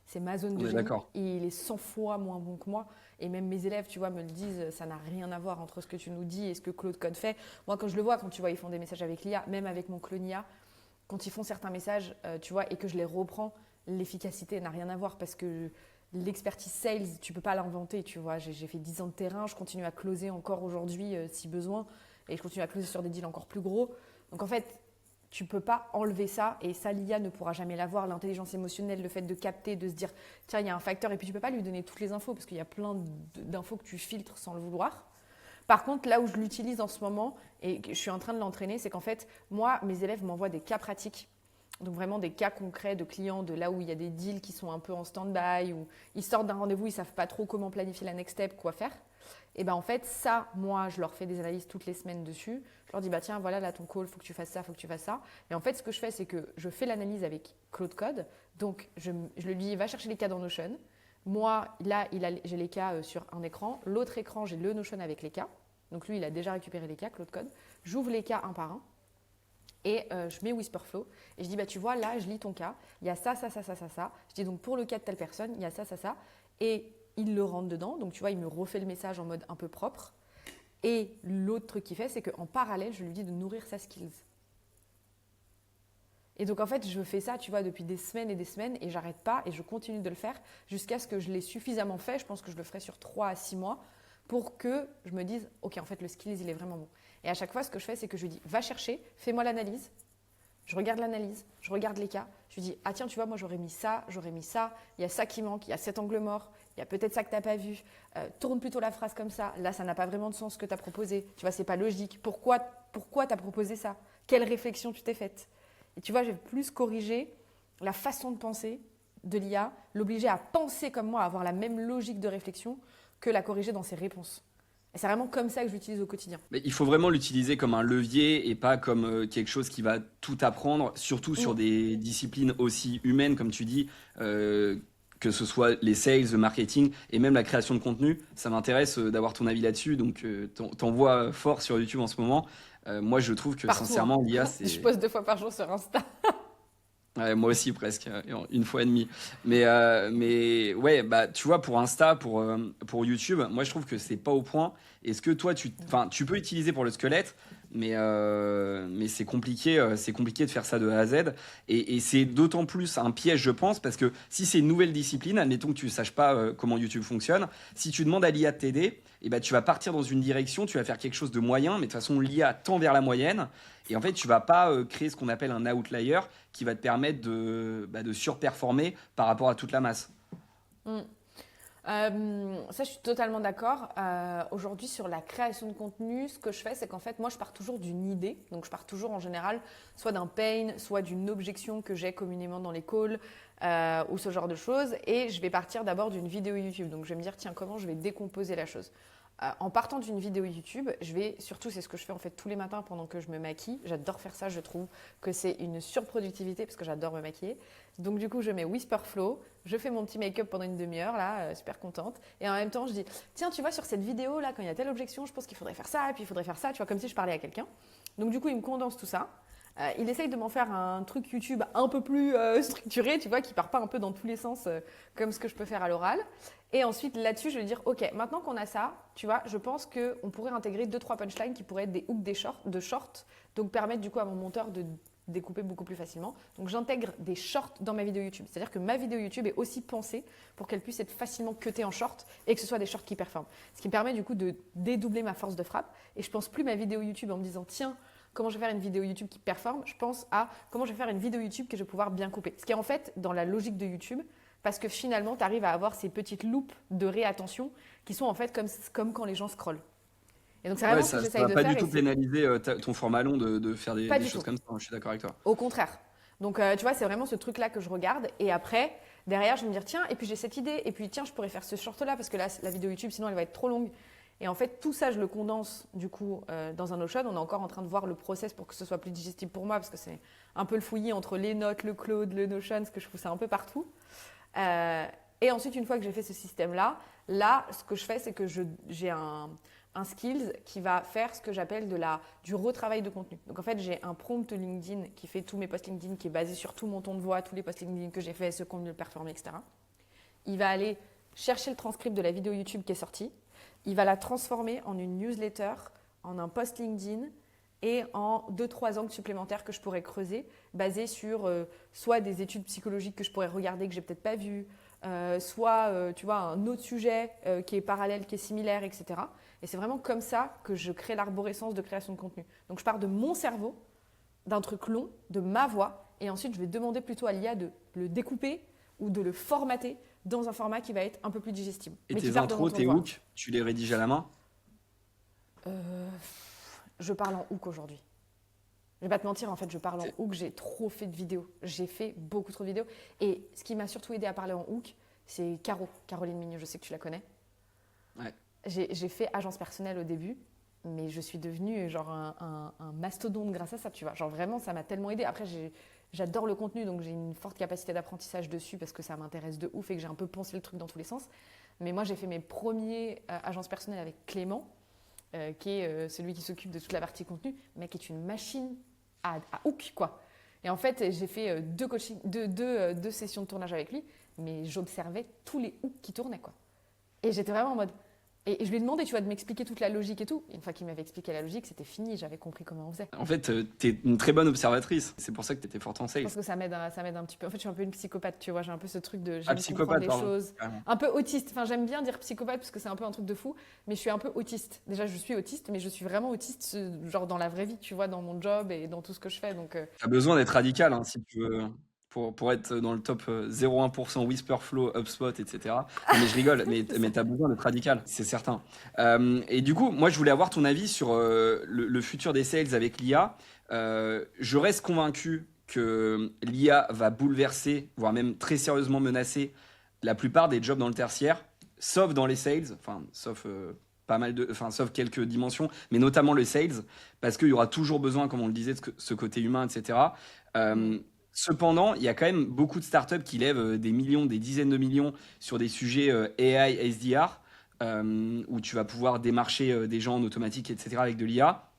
C'est ma zone On de est génie. d'accord. Et il est 100 fois moins bon que moi. Et même mes élèves, tu vois, me le disent, ça n'a rien à voir entre ce que tu nous dis et ce que Claude Code fait. Moi, quand je le vois, quand tu vois, ils font des messages avec l'IA, même avec mon clone IA, quand ils font certains messages, tu vois, et que je les reprends, l'efficacité n'a rien à voir parce que l'expertise sales, tu peux pas l'inventer, tu vois. J'ai fait 10 ans de terrain, je continue à closer encore aujourd'hui si besoin, et je continue à closer sur des deals encore plus gros. Donc en fait, tu peux pas enlever ça, et ça, l'IA ne pourra jamais l'avoir. L'intelligence émotionnelle, le fait de capter, de se dire, tiens, il y a un facteur, et puis tu peux pas lui donner toutes les infos parce qu'il y a plein d'infos que tu filtres sans le vouloir. Par contre, là où je l'utilise en ce moment et que je suis en train de l'entraîner, c'est qu'en fait, moi, mes élèves m'envoient des cas pratiques. Donc vraiment des cas concrets de clients, de là où il y a des deals qui sont un peu en stand-by, ou ils sortent d'un rendez-vous, ils ne savent pas trop comment planifier la next step, quoi faire. Et bien en fait, ça, moi, je leur fais des analyses toutes les semaines dessus. Je leur dis, bah tiens, voilà, là ton call, il faut que tu fasses ça, il faut que tu fasses ça. Et en fait, ce que je fais, c'est que je fais l'analyse avec Claude Code. Donc, je lui dis, va chercher les cas dans Notion. Moi, là, j'ai les cas sur un écran. L'autre écran, j'ai le Notion avec les cas. Donc lui, il a déjà récupéré les cas, Claude Code. J'ouvre les cas un par un et je mets Whisperflow. Et je dis, bah, tu vois, là, je lis ton cas. Il y a ça, ça, ça, ça, ça, ça. Je dis, donc pour le cas de telle personne, il y a ça, ça, ça. Et il le rentre dedans. Donc tu vois, il me refait le message en mode un peu propre. Et l'autre truc qu'il fait, c'est qu'en parallèle, je lui dis de nourrir sa skills. Et donc en fait, je fais ça, tu vois, depuis des semaines et j'arrête pas et je continue de le faire jusqu'à ce que je l'ai suffisamment fait. Je pense que je le ferai sur 3 à 6 mois pour que je me dise, ok, en fait, le skills, il est vraiment bon. Et à chaque fois, ce que je fais, c'est que je lui dis, va chercher, fais-moi l'analyse. Je regarde l'analyse, je regarde les cas. Je lui dis, ah tiens, tu vois, moi, j'aurais mis ça, il y a ça qui manque, il y a cet angle mort, il y a peut-être ça que tu n'as pas vu. Tourne plutôt la phrase comme ça. Là, ça n'a pas vraiment de sens ce que tu as proposé. Tu vois, c'est pas logique. Pourquoi tu as proposé ça? Quelle réflexion tu t'es faite? Et tu vois, je vais plus corriger la façon de penser de l'IA, l'obliger à penser comme moi, à avoir la même logique de réflexion que la corriger dans ses réponses. Et c'est vraiment comme ça que je l'utilise au quotidien. Mais il faut vraiment l'utiliser comme un levier et pas comme quelque chose qui va tout apprendre, surtout sur des disciplines aussi humaines, comme tu dis, que ce soit les sales, le marketing et même la création de contenu. Ça m'intéresse d'avoir ton avis là-dessus, donc t'en vois fort sur YouTube en ce moment. Moi, je trouve que Partout, sincèrement, hein. l'IA, Je c'est... poste 2 fois par jour sur Insta. Ouais, moi aussi presque, une fois et demie. Mais ouais, bah tu vois, pour Insta, pour YouTube, moi je trouve que c'est pas au point. Est-ce que toi, enfin, tu peux utiliser pour le squelette, mais c'est compliqué de faire ça de A à Z. Et c'est d'autant plus un piège, je pense, parce que si c'est une nouvelle discipline, admettons que tu ne saches pas comment YouTube fonctionne, si tu demandes à l'IA de t'aider, eh ben, tu vas partir dans une direction, tu vas faire quelque chose de moyen, mais de toute façon, l'IA tend vers la moyenne. Et en fait, tu vas pas créer ce qu'on appelle un outlier qui va te permettre de surperformer par rapport à toute la masse. Mm. Ça, je suis totalement d'accord. Aujourd'hui, sur la création de contenu, ce que je fais, c'est qu'en fait, moi, je pars toujours d'une idée. Donc, je pars toujours en général soit d'un pain, soit d'une objection que j'ai communément dans les calls ou ce genre de choses. Et je vais partir d'abord d'une vidéo YouTube. Donc, je vais me dire, tiens, comment je vais décomposer la chose. En partant d'une vidéo YouTube, surtout c'est ce que je fais en fait tous les matins pendant que je me maquille. J'adore faire ça, je trouve que c'est une surproductivité parce que j'adore me maquiller. Donc du coup, je mets Whisperflow, je fais mon petit make-up pendant une demi-heure, là, super contente. Et en même temps, je dis, tiens, tu vois, sur cette vidéo, là, quand il y a telle objection, je pense qu'il faudrait faire ça, et puis il faudrait faire ça, tu vois, comme si je parlais à quelqu'un. Donc du coup, il me condense tout ça. Il essaye de m'en faire un truc YouTube un peu plus structuré, tu vois, qui part pas un peu dans tous les sens comme ce que je peux faire à l'oral. Et ensuite, là-dessus, je vais dire, OK, maintenant qu'on a ça, tu vois, je pense qu'on pourrait intégrer 2-3 punchlines qui pourraient être des hooks de shorts, donc permettre du coup à mon monteur de découper beaucoup plus facilement. Donc j'intègre des shorts dans ma vidéo YouTube. C'est-à-dire que ma vidéo YouTube est aussi pensée pour qu'elle puisse être facilement cutée en short et que ce soit des shorts qui performent. Ce qui me permet du coup de dédoubler ma force de frappe. Et je pense plus ma vidéo YouTube en me disant, tiens, comment je vais faire une vidéo YouTube qui performe, je pense à comment je vais faire une vidéo YouTube que je vais pouvoir bien couper. Ce qui est en fait dans la logique de YouTube, parce que finalement, tu arrives à avoir ces petites loupes de réattention qui sont en fait comme quand les gens scrollent. Et donc, c'est vraiment ce que Ça j'essaye va de pas faire. du tout pénaliser ton format long de faire Pas des du choses tout. comme ça, hein, je suis d'accord avec toi. Au contraire. Donc, tu vois, c'est vraiment ce truc-là que je regarde. Et après, derrière, je vais me dire, tiens, et puis j'ai cette idée. Et puis, tiens, je pourrais faire ce short-là parce que là, la vidéo YouTube, sinon, elle va être trop longue. Et en fait, tout ça, je le condense du coup dans un Notion. On est encore en train de voir le process pour que ce soit plus digestible pour moi parce que c'est un peu le fouillis entre les notes, le Claude, le Notion, parce que je trouve ça un peu partout. Et ensuite, une fois que j'ai fait ce système-là, là, ce que je fais, c'est que j'ai un skills qui va faire ce que j'appelle du retravail de contenu. Donc en fait, j'ai un prompt LinkedIn qui fait tous mes posts LinkedIn, qui est basé sur tout mon ton de voix, tous les posts LinkedIn que j'ai fait, ceux qui ont mieux performé, etc. Il va aller chercher le transcript de la vidéo YouTube qui est sortie. Il va la transformer en une newsletter, en un post LinkedIn et en 2-3 angles supplémentaires que je pourrais creuser, basés sur soit des études psychologiques que je pourrais regarder que j'ai peut-être pas vues, soit tu vois, un autre sujet qui est parallèle, qui est similaire, etc. Et c'est vraiment comme ça que je crée l'arborescence de création de contenu. Donc je pars de mon cerveau, d'un truc long, de ma voix, et ensuite je vais demander plutôt à l'IA de le découper ou de le formater dans un format qui va être un peu plus digestible. Et mais tes intros, tes hooks, tu les rédiges à la main? Je parle en hook aujourd'hui. Je vais pas te mentir, en fait, je parle en hook. J'ai trop fait de vidéos. J'ai fait beaucoup trop de vidéos. Et ce qui m'a surtout aidé à parler en hook, c'est Caroline Mignot. Je sais que tu la connais. Ouais. J'ai fait agence personnelle au début, mais je suis devenue genre un mastodonte grâce à ça, tu vois. Genre vraiment, ça m'a tellement aidé. Après, j'adore le contenu, donc j'ai une forte capacité d'apprentissage dessus parce que ça m'intéresse de ouf et que j'ai un peu poncé le truc dans tous les sens. Mais moi, j'ai fait mes premiers agences personnelles avec Clément, qui est celui qui s'occupe de toute la partie contenu, mais qui est une machine à hook, quoi. Et en fait, j'ai fait deux sessions de tournage avec lui, mais j'observais tous les hooks qui tournaient, quoi. Et j'étais vraiment en mode... Et je lui ai demandé, tu vois, de m'expliquer toute la logique et tout. Et une fois qu'il m'avait expliqué la logique, c'était fini, j'avais compris comment on faisait. En fait, t'es une très bonne observatrice. C'est pour ça que t'étais forte en Je sales. pense que ça m'aide un petit peu. En fait, je suis un peu une psychopathe, tu vois. J'ai un peu ce truc de Ah, j'aime psychopathe, comprendre les pardon. choses. Carrément. Un peu autiste. Enfin, j'aime bien dire psychopathe parce que c'est un peu un truc de fou. Mais je suis un peu autiste. Déjà, je suis autiste, mais je suis vraiment autiste, genre dans la vraie vie, tu vois, dans mon job et dans tout ce que je fais. Donc, T'as besoin d'être radical hein, si tu veux, pour être dans le top 0,1% Whisperflow, HubSpot, etc. Non, mais je rigole, mais t'as besoin d'être radical, c'est certain. Et du coup, moi, je voulais avoir ton avis sur le futur des sales avec l'IA. Je reste convaincu que l'IA va bouleverser, voire même très sérieusement menacer la plupart des jobs dans le tertiaire, sauf dans les sales, enfin, sauf sauf quelques dimensions, mais notamment le sales, parce qu'il y aura toujours besoin, comme on le disait, de ce côté humain, etc. Cependant, il y a quand même beaucoup de startups qui lèvent des millions, des dizaines de millions sur des sujets AI, SDR, où tu vas pouvoir démarcher des gens en automatique, etc. avec de l'IA.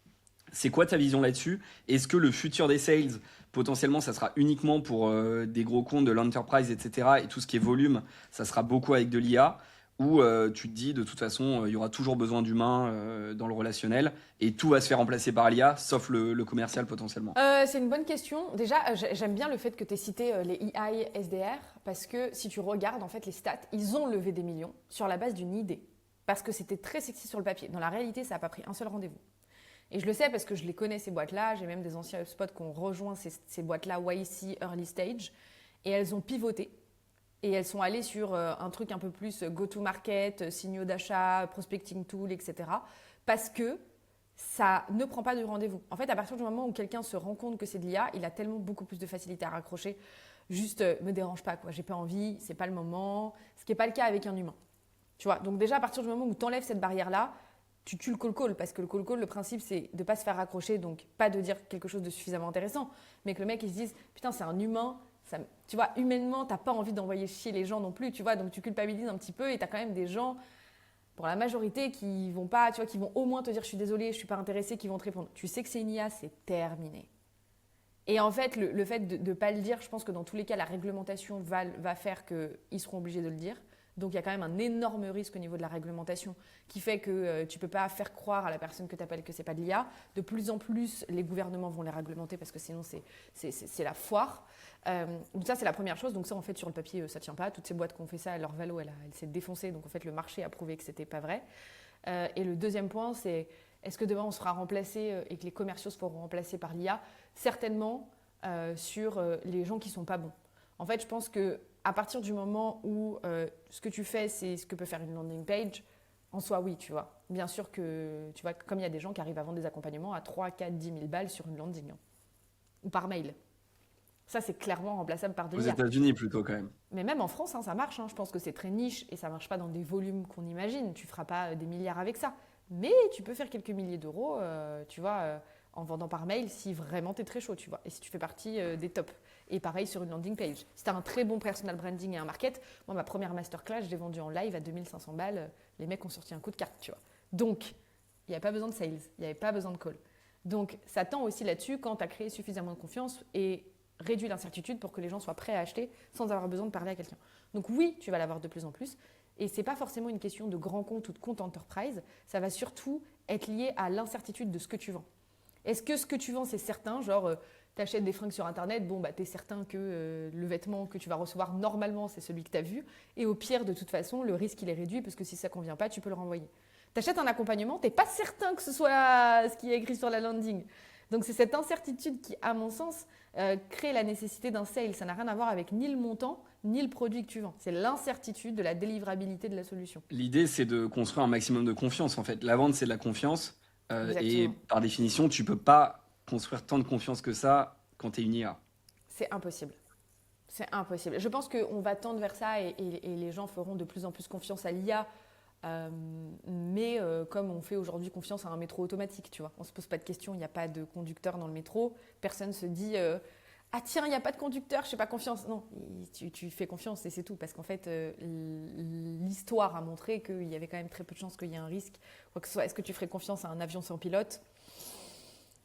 C'est quoi ta vision là-dessus? Est-ce que le futur des sales, potentiellement, ça sera uniquement pour des gros comptes de l'enterprise, etc. Et tout ce qui est volume, ça sera beaucoup avec de l'IA? Ou tu te dis, de toute façon, il y aura toujours besoin d'humains dans le relationnel et tout va se faire remplacer par l'IA, sauf le commercial potentiellement? c'est une bonne question. Déjà, j'aime bien le fait que tu aies cité les EI, SDR, parce que si tu regardes en fait les stats, ils ont levé des millions sur la base d'une idée. Parce que c'était très sexy sur le papier. Dans la réalité, ça n'a pas pris un seul rendez-vous. Et je le sais parce que je les connais, ces boîtes-là. J'ai même des anciens HubSpot qui ont rejoint ces boîtes-là, YC, Early Stage. Et elles ont pivoté. Et elles sont allées sur un truc un peu plus go-to-market, signaux d'achat, prospecting tool, etc. Parce que ça ne prend pas de rendez-vous. En fait, à partir du moment où quelqu'un se rend compte que c'est de l'IA, il a tellement beaucoup plus de facilité à raccrocher. Juste, me dérange pas, quoi. J'ai pas envie, c'est pas le moment. Ce qui n'est pas le cas avec un humain. Tu vois, donc déjà, à partir du moment où tu enlèves cette barrière-là, tu tues le call-call. Parce que le call-call, le principe, c'est de ne pas se faire raccrocher, donc pas de dire quelque chose de suffisamment intéressant. Mais que le mec, il se dise, putain, c'est un humain. Tu vois, humainement, tu n'as pas envie d'envoyer chier les gens non plus, tu vois. Donc tu culpabilises un petit peu et tu as quand même des gens, pour la majorité, qui vont pas, tu vois, qui vont au moins te dire, je suis désolé, je ne suis pas intéressé, qui vont te répondre. Tu sais que c'est une IA, c'est terminé. Et en fait, le fait de ne pas le dire, je pense que dans tous les cas, la réglementation va faire qu'ils seront obligés de le dire. Donc, il y a quand même un énorme risque au niveau de la réglementation qui fait que tu ne peux pas faire croire à la personne que tu appelles que ce n'est pas de l'IA. De plus en plus, les gouvernements vont les réglementer parce que sinon, c'est la foire. Donc ça, c'est la première chose. Donc ça, en fait, sur le papier, ça ne tient pas. Toutes ces boîtes qui ont fait ça, leur valo, elle s'est défoncée. Donc, en fait, le marché a prouvé que ce n'était pas vrai. Et le deuxième point, c'est est-ce que demain, on sera remplacé et que les commerciaux se feront remplacer par l'IA? Certainement sur les gens qui ne sont pas bons. En fait, je pense qu'à partir du moment où ce que tu fais, c'est ce que peut faire une landing page, en soi, oui, tu vois. Bien sûr que, tu vois, comme il y a des gens qui arrivent à vendre des accompagnements à 3, 4, 10 000 balles sur une landing, hein, ou par mail. Ça, c'est clairement remplaçable par de Aux l'IA. États-Unis plutôt quand même. Mais même en France, hein, ça marche. Hein. Je pense que c'est très niche et ça ne marche pas dans des volumes qu'on imagine. Tu ne feras pas des milliards avec ça. Mais tu peux faire quelques milliers d'euros, tu vois, en vendant par mail si vraiment tu es très chaud, tu vois. Et si tu fais partie des tops. Et pareil sur une landing page. Si tu as un très bon personal branding et un market, moi, ma première masterclass, je l'ai vendue en live à 2500 balles. Les mecs ont sorti un coup de carte, tu vois. Donc, il n'y avait pas besoin de sales, il n'y avait pas besoin de call. Donc, ça tend aussi là-dessus quand tu as créé suffisamment de confiance et réduit l'incertitude pour que les gens soient prêts à acheter sans avoir besoin de parler à quelqu'un. Donc oui, tu vas l'avoir de plus en plus. Et ce n'est pas forcément une question de grand compte ou de compte enterprise. Ça va surtout être lié à l'incertitude de ce que tu vends. Est-ce que ce que tu vends, c'est certain? Genre, tu achètes des fringues sur Internet, bon, bah, tu es certain que le vêtement que tu vas recevoir normalement, c'est celui que tu as vu. Et au pire, de toute façon, le risque, il est réduit parce que si ça ne convient pas, tu peux le renvoyer. Tu achètes un accompagnement, tu n'es pas certain que ce soit ce qui est écrit sur la landing. Donc, c'est cette incertitude qui, à mon sens, crée la nécessité d'un sale. Ça n'a rien à voir avec ni le montant, ni le produit que tu vends. C'est l'incertitude de la délivrabilité de la solution. L'idée, c'est de construire un maximum de confiance, en fait. La vente, c'est de la confiance. Et Exactement. par définition, tu peux pas construire tant de confiance que ça quand tu es une IA. C'est impossible. C'est impossible. Je pense qu'on va tendre vers ça et les gens feront de plus en plus confiance à l'IA. Comme on fait aujourd'hui confiance à un métro automatique, tu vois. On ne se pose pas de questions, il n'y a pas de conducteur dans le métro. Personne ne se dit ah tiens, il n'y a pas de conducteur, je fais pas confiance. Non, tu fais confiance et c'est tout. Parce qu'en fait, l'histoire a montré qu'il y avait quand même très peu de chances qu'il y ait un risque. Quoi que ce soit, est-ce que tu ferais confiance à un avion sans pilote?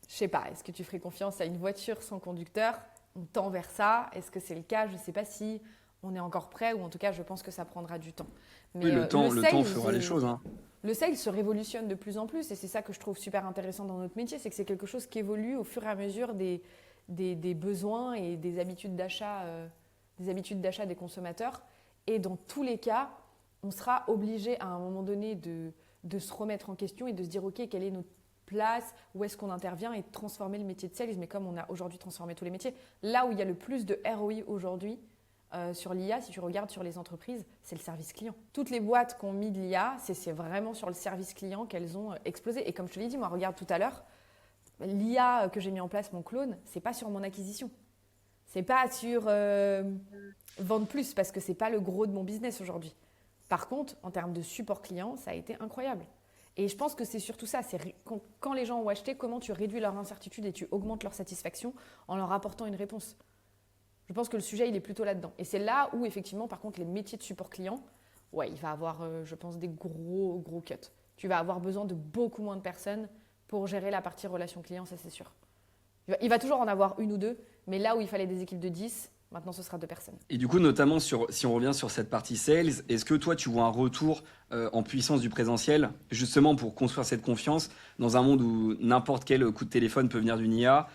Je sais pas. Est-ce que tu ferais confiance à une voiture sans conducteur? On tend vers ça. Est-ce que c'est le cas? Je ne sais pas si on est encore prêt ou en tout cas, je pense que ça prendra du temps. Oui, Mais le temps fera les choses, hein. le sales se révolutionne de plus en plus et c'est ça que je trouve super intéressant dans notre métier, c'est que c'est quelque chose qui évolue au fur et à mesure des besoins et des habitudes d'achat des consommateurs. Et dans tous les cas, on sera obligé à un moment donné de se remettre en question et de se dire ok, quelle est notre place, où est-ce qu'on intervient et de transformer le métier de sales, mais comme on a aujourd'hui transformé tous les métiers. Là où il y a le plus de ROI aujourd'hui, sur l'IA, si tu regardes sur les entreprises, c'est le service client. Toutes les boîtes qui ont mis de l'IA, c'est vraiment sur le service client qu'elles ont explosé. Et comme je te l'ai dit, moi, regarde tout à l'heure, l'IA que j'ai mis en place, mon clone, c'est pas sur mon acquisition. C'est pas sur vendre plus, parce que c'est pas le gros de mon business aujourd'hui. Par contre, en termes de support client, ça a été incroyable. Et je pense que c'est surtout ça, c'est quand les gens ont acheté, comment tu réduis leur incertitude et tu augmentes leur satisfaction en leur apportant une réponse. Je pense que le sujet, il est plutôt là-dedans. Et c'est là où, effectivement, par contre, les métiers de support client, ouais, il va avoir, je pense, des gros cuts. Tu vas avoir besoin de beaucoup moins de personnes pour gérer la partie relation client, ça c'est sûr. Il va toujours en avoir une ou deux, mais là où il fallait des équipes de 10, maintenant ce sera 2 personnes. Et du coup, notamment si on revient sur cette partie sales, est-ce que toi, tu vois un retour en puissance du présentiel, justement pour construire cette confiance dans un monde où n'importe quel coup de téléphone peut venir d'une IA,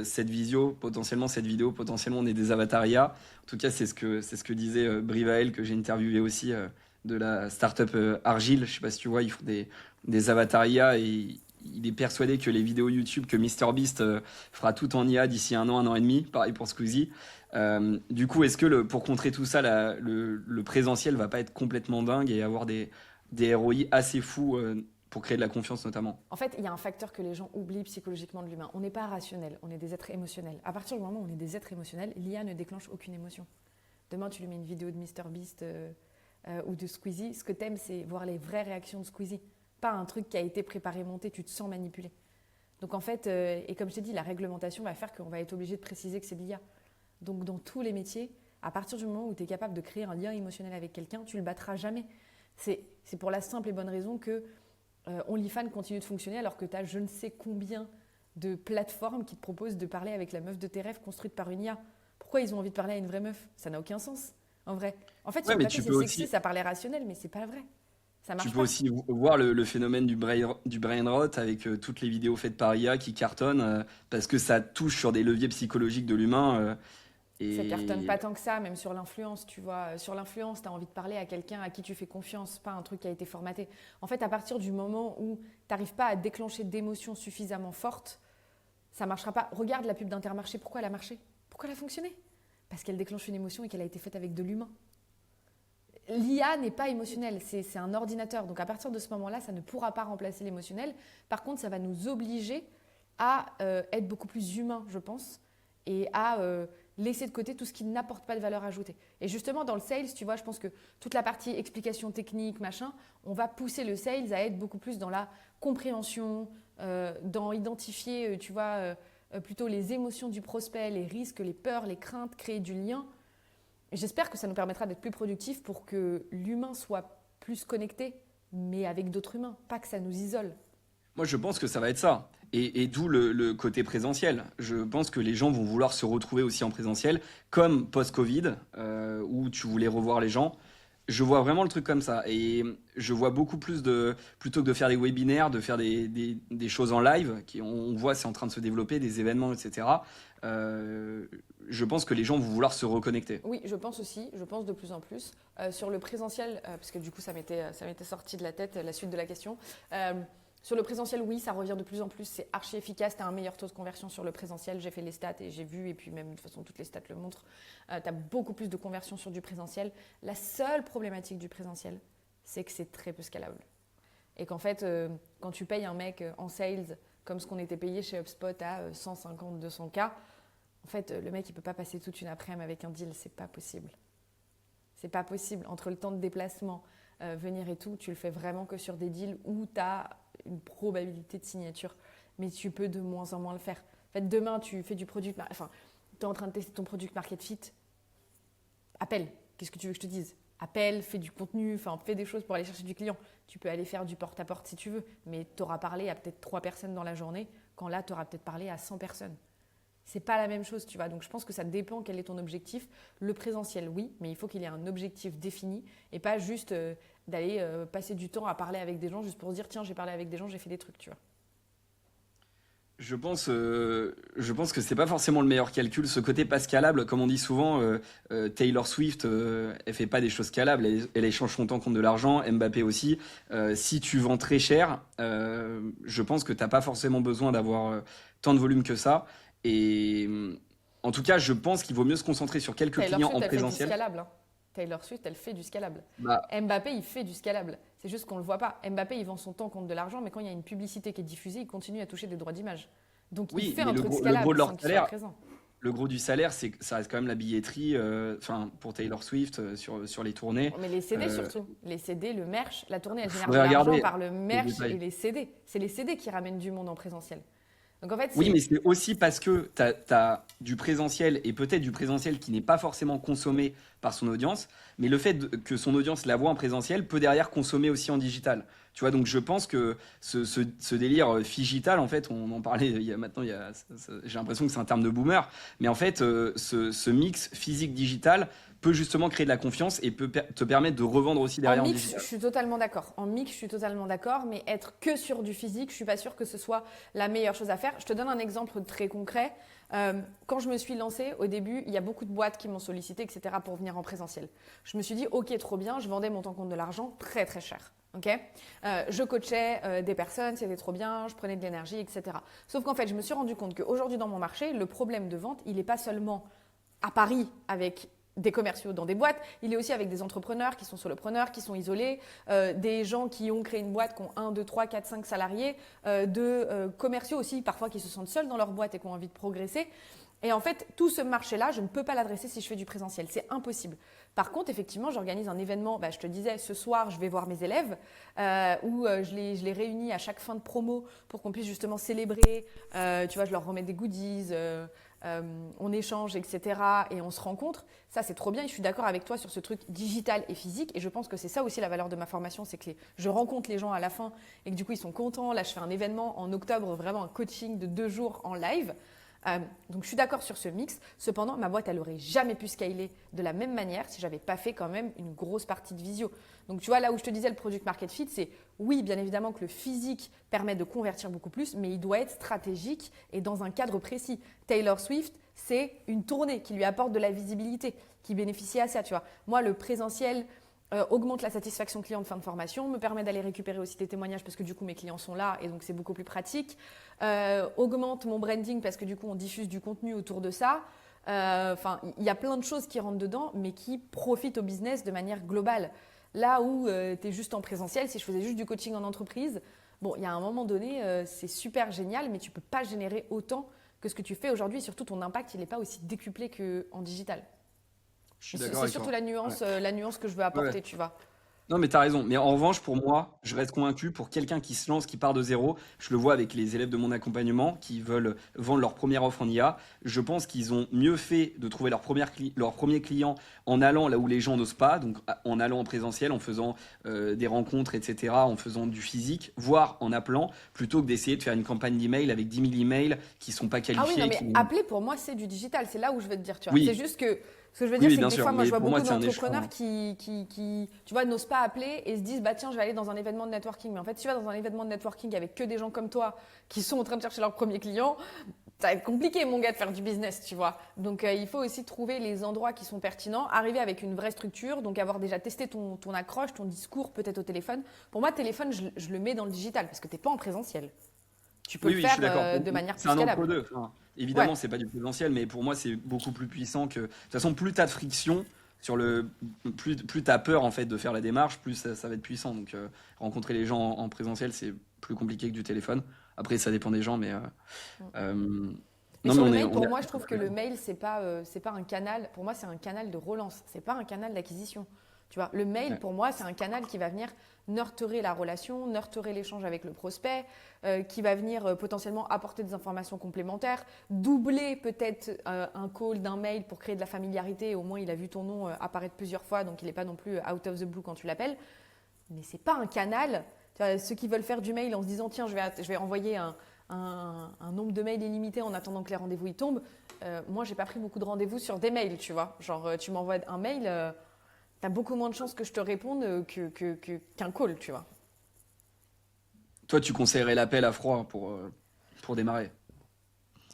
cette vidéo, potentiellement, on est des avatars IA. En tout cas, c'est ce que disait Brivael, que j'ai interviewé aussi, de la startup Argile. Je sais pas si tu vois, ils font des avatars IA et il est persuadé que les vidéos YouTube, que MrBeast fera tout en IA d'ici un an et demi. Pareil pour Squeezie. Du coup, est-ce que pour contrer tout ça, le présentiel va pas être complètement dingue et avoir des ROI assez fous pour créer de la confiance notamment? En fait, il y a un facteur que les gens oublient psychologiquement de l'humain. On n'est pas rationnel, on est des êtres émotionnels. À partir du moment où on est des êtres émotionnels, l'IA ne déclenche aucune émotion. Demain, tu lui mets une vidéo de MrBeast ou de Squeezie, ce que t'aimes, c'est voir les vraies réactions de Squeezie. Pas un truc qui a été préparé, monté, tu te sens manipulé. Donc en fait, et comme je t'ai dit, la réglementation va faire qu'on va être obligé de préciser que c'est de l'IA. Donc dans tous les métiers, à partir du moment où tu es capable de créer un lien émotionnel avec quelqu'un, tu ne le battras jamais. C'est pour la simple et bonne raison que OnlyFans continue de fonctionner alors que tu as je ne sais combien de plateformes qui te proposent de parler avec la meuf de tes rêves construite par une IA. Pourquoi ils ont envie de parler à une vraie meuf? Ça n'a aucun sens, en vrai. En fait, sur Ouais, le mais papier, c'est sexy, ça paraît rationnel, mais c'est pas vrai. Ça tu marche peux pas. aussi voir le phénomène du brain rot avec toutes les vidéos faites par IA qui cartonnent parce que ça touche sur des leviers psychologiques de l'humain. Ça cartonne Et pas tant que ça, même sur l'influence, tu vois. Sur l'influence, tu as envie de parler à quelqu'un à qui tu fais confiance, pas un truc qui a été formaté. En fait, à partir du moment où tu n'arrives pas à déclencher d'émotions suffisamment fortes, ça ne marchera pas. Regarde la pub d'Intermarché, pourquoi elle a marché? Pourquoi elle a fonctionné? Parce qu'elle déclenche une émotion et qu'elle a été faite avec de l'humain. L'IA n'est pas émotionnelle, c'est un ordinateur. Donc à partir de ce moment-là, ça ne pourra pas remplacer l'émotionnel. Par contre, ça va nous obliger à être beaucoup plus humains, je pense, et à laisser de côté tout ce qui n'apporte pas de valeur ajoutée. Et justement, dans le sales, tu vois, je pense que toute la partie explication technique, machin, on va pousser le sales à être beaucoup plus dans la compréhension, dans identifier, tu vois, plutôt les émotions du prospect, les risques, les peurs, les craintes, créer du lien. Et j'espère que ça nous permettra d'être plus productifs pour que l'humain soit plus connecté, mais avec d'autres humains, pas que ça nous isole. Moi, je pense que ça va être ça. Et d'où le côté présentiel. Je pense que les gens vont vouloir se retrouver aussi en présentiel, comme post-Covid, où tu voulais revoir les gens. Je vois vraiment le truc comme ça. Et je vois beaucoup plus plutôt que de faire des webinaires, de faire des choses en live, on voit c'est en train de se développer, des événements, etc. Je pense que les gens vont vouloir se reconnecter. Oui, je pense aussi, je pense de plus en plus. Sur le présentiel, parce que du coup ça m'était sorti de la tête, la suite de la question. Sur le présentiel, oui, ça revient de plus en plus, c'est archi efficace, tu as un meilleur taux de conversion sur le présentiel, j'ai fait les stats et j'ai vu, et puis même de toute façon toutes les stats le montrent, tu as beaucoup plus de conversion sur du présentiel. La seule problématique du présentiel, c'est que c'est très peu scalable. Et qu'en fait, quand tu payes un mec en sales, comme ce qu'on était payé chez HubSpot à 150, 200K, en fait, le mec, il ne peut pas passer toute une après-midi avec un deal, c'est pas possible. C'est pas possible. Entre le temps de déplacement, venir et tout, tu le fais vraiment que sur des deals où tu as une probabilité de signature. Mais tu peux de moins en moins le faire. En fait, demain, tu fais du product... Enfin, tu es en train de tester ton product market fit. Appelle. Qu'est-ce que tu veux que je te dise? Appelle, fais du contenu, enfin, fais des choses pour aller chercher du client. Tu peux aller faire du porte-à-porte si tu veux, mais tu auras parlé à peut-être 3 personnes dans la journée, quand là, tu auras peut-être parlé à 100 personnes. C'est pas la même chose, tu vois. Donc, je pense que ça dépend quel est ton objectif. Le présentiel, oui, mais il faut qu'il y ait un objectif défini et pas juste d'aller passer du temps à parler avec des gens juste pour se dire, tiens, j'ai parlé avec des gens, j'ai fait des trucs, tu vois. Je pense que c'est pas forcément le meilleur calcul. Ce côté pas scalable, comme on dit souvent, Taylor Swift, elle fait pas des choses scalables. Elle échange son temps contre de l'argent. Mbappé aussi. Si tu vends très cher, je pense que t'as pas forcément besoin d'avoir tant de volume que ça. Et en tout cas, je pense qu'il vaut mieux se concentrer sur quelques Taylor clients Swift, en elle fait du présentiel. scalable. Hein. Taylor Swift, elle fait du scalable. Bah, Mbappé, il fait du scalable. C'est juste qu'on ne le voit pas. Mbappé, il vend son temps contre de l'argent, mais quand il y a une publicité qui est diffusée, il continue à toucher des droits d'image. Donc, il oui, fait mais un truc le gros scalable de leur sans qu'il soit salaire, présent. le gros du salaire, ça reste quand même la billetterie. Enfin, pour Taylor Swift sur les tournées. Mais les CD Euh, surtout. Les CD, le merch. La tournée, elle génère de Faudrait l'argent regarder par le les merch et détails. les CD. C'est les CD qui ramènent du monde en présentiel. Donc, en fait, Oui, c'est mais c'est aussi parce que tu as du présentiel et peut-être du présentiel qui n'est pas forcément consommé par son audience, mais le fait que son audience la voit en présentiel peut derrière consommer aussi en digital. Tu vois, donc je pense que ce délire figital, en fait, on en parlait maintenant, j'ai l'impression que c'est un terme de boomer, mais en fait, ce mix physique-digital peut justement créer de la confiance et peut te permettre de revendre aussi en derrière en mix, je digital. suis totalement d'accord. En mix, je suis totalement d'accord, mais être que sur du physique, je suis pas sûre que ce soit la meilleure chose à faire. Je te donne un exemple très concret. Quand je me suis lancée, au début, il y a beaucoup de boîtes qui m'ont sollicité, etc., pour venir en présentiel. Je me suis dit, ok, trop bien, je vendais mon temps compte de l'argent très très cher. Okay, je coachais des personnes, c'était trop bien, je prenais de l'énergie, etc. Sauf qu'en fait, je me suis rendu compte qu'aujourd'hui dans mon marché, le problème de vente, il n'est pas seulement à Paris avec des commerciaux dans des boîtes, il est aussi avec des entrepreneurs qui sont solopreneurs, qui sont isolés, des gens qui ont créé une boîte, qui ont 1, 2, 3, 4, 5 salariés, commerciaux aussi parfois qui se sentent seuls dans leur boîte et qui ont envie de progresser. Et en fait, tout ce marché-là, je ne peux pas l'adresser si je fais du présentiel. C'est impossible. Par contre, effectivement, j'organise un événement. Je te disais, ce soir, je vais voir mes élèves où je les réunis à chaque fin de promo pour qu'on puisse justement célébrer. Tu vois, je leur remets des goodies, on échange, etc. Et on se rencontre. Ça, c'est trop bien. Et je suis d'accord avec toi sur ce truc digital et physique. Et je pense que c'est ça aussi la valeur de ma formation, c'est que je rencontre les gens à la fin et que du coup, ils sont contents. Là, je fais un événement en octobre, vraiment un coaching de 2 jours en live. Donc je suis d'accord sur ce mix. Cependant, ma boîte, elle aurait jamais pu scaler de la même manière si j'avais pas fait quand même une grosse partie de visio. Donc tu vois, là où je te disais le product market fit, c'est oui, bien évidemment que le physique permet de convertir beaucoup plus, mais il doit être stratégique et dans un cadre précis. Taylor Swift, c'est une tournée qui lui apporte de la visibilité, qui bénéficie à ça, tu vois. Moi, le présentiel augmente la satisfaction client de fin de formation, me permet d'aller récupérer aussi des témoignages parce que du coup mes clients sont là et donc c'est beaucoup plus pratique, augmente mon branding parce que du coup on diffuse du contenu autour de ça. Enfin, il y a plein de choses qui rentrent dedans mais qui profitent au business de manière globale. Là où tu es juste en présentiel, si je faisais juste du coaching en entreprise, bon, il y a un moment donné, c'est super génial mais tu ne peux pas générer autant que ce que tu fais aujourd'hui. Surtout, ton impact, il n'est pas aussi décuplé qu'en digital. Je suis C'est d'accord c'est avec surtout toi. Ouais. la nuance que je veux Ouais, ouais. apporter, tu vois. Non, mais t'as raison. Mais en revanche, pour moi, je reste convaincu, pour quelqu'un qui se lance, qui part de zéro, je le vois avec les élèves de mon accompagnement qui veulent vendre leur première offre en IA. Je pense qu'ils ont mieux fait de trouver leur premier client en allant là où les gens n'osent pas, donc en allant en présentiel, en faisant des rencontres, etc., en faisant du physique, voire en appelant, plutôt que d'essayer de faire une campagne d'email avec 10 000 emails qui sont pas Ah oui, non, qualifiés. mais appeler pour moi, c'est du digital. C'est là où je veux te dire, tu vois. C'est Oui, juste que ce que je veux oui, dire, oui, c'est que bien des sûr. fois, moi, je Mais vois pour moi, beaucoup c'est un d'entrepreneurs échange. qui, tu vois, n'osent pas appeler et se disent, bah tiens, je vais aller dans un événement de networking. Mais en fait, si tu vas dans un événement de networking avec que des gens comme toi qui sont en train de chercher leur premier client, ça va être compliqué, mon gars, de faire du business, tu vois. Donc, il faut aussi trouver les endroits qui sont pertinents, arriver avec une vraie structure, donc avoir déjà testé ton accroche, ton discours, peut-être au téléphone. Pour moi, téléphone, je le mets dans le digital parce que tu n'es pas en présentiel. Tu peux Oui, le oui, je faire suis d'accord. de manière C'est plus un scalable. entre-deux. Enfin, Ouais. évidemment, c'est pas du présentiel, mais pour moi, c'est beaucoup plus puissant que. De toute façon, plus tu as de friction sur le. Plus tu as peur en fait de faire la démarche, plus ça va être puissant. Donc, rencontrer les gens en présentiel, c'est plus compliqué que du téléphone. Après, ça dépend des gens, mais. Euh, Mais Non, mais sur le on est. mail, On pour est... moi, je trouve que le mail, c'est pas un canal. Pour moi, c'est un canal de relance. C'est pas un canal d'acquisition. Tu vois, le mail, Ouais. pour moi, c'est un canal qui va venir nurturer la relation, nurturer l'échange avec le prospect, qui va venir potentiellement apporter des informations complémentaires, doubler peut-être un call d'un mail pour créer de la familiarité. Au moins, il a vu ton nom apparaître plusieurs fois, donc il n'est pas non plus out of the blue quand tu l'appelles. Mais c'est pas un canal. Tu vois, ceux qui veulent faire du mail en se disant tiens, je vais envoyer un nombre de mails illimité en attendant que les rendez-vous y tombent. Moi, j'ai pas pris beaucoup de rendez-vous sur des mails, tu vois. Genre, tu m'envoies un mail, tu as beaucoup moins de chances que je te réponde qu'un call, tu vois. Toi, tu conseillerais l'appel à froid pour démarrer.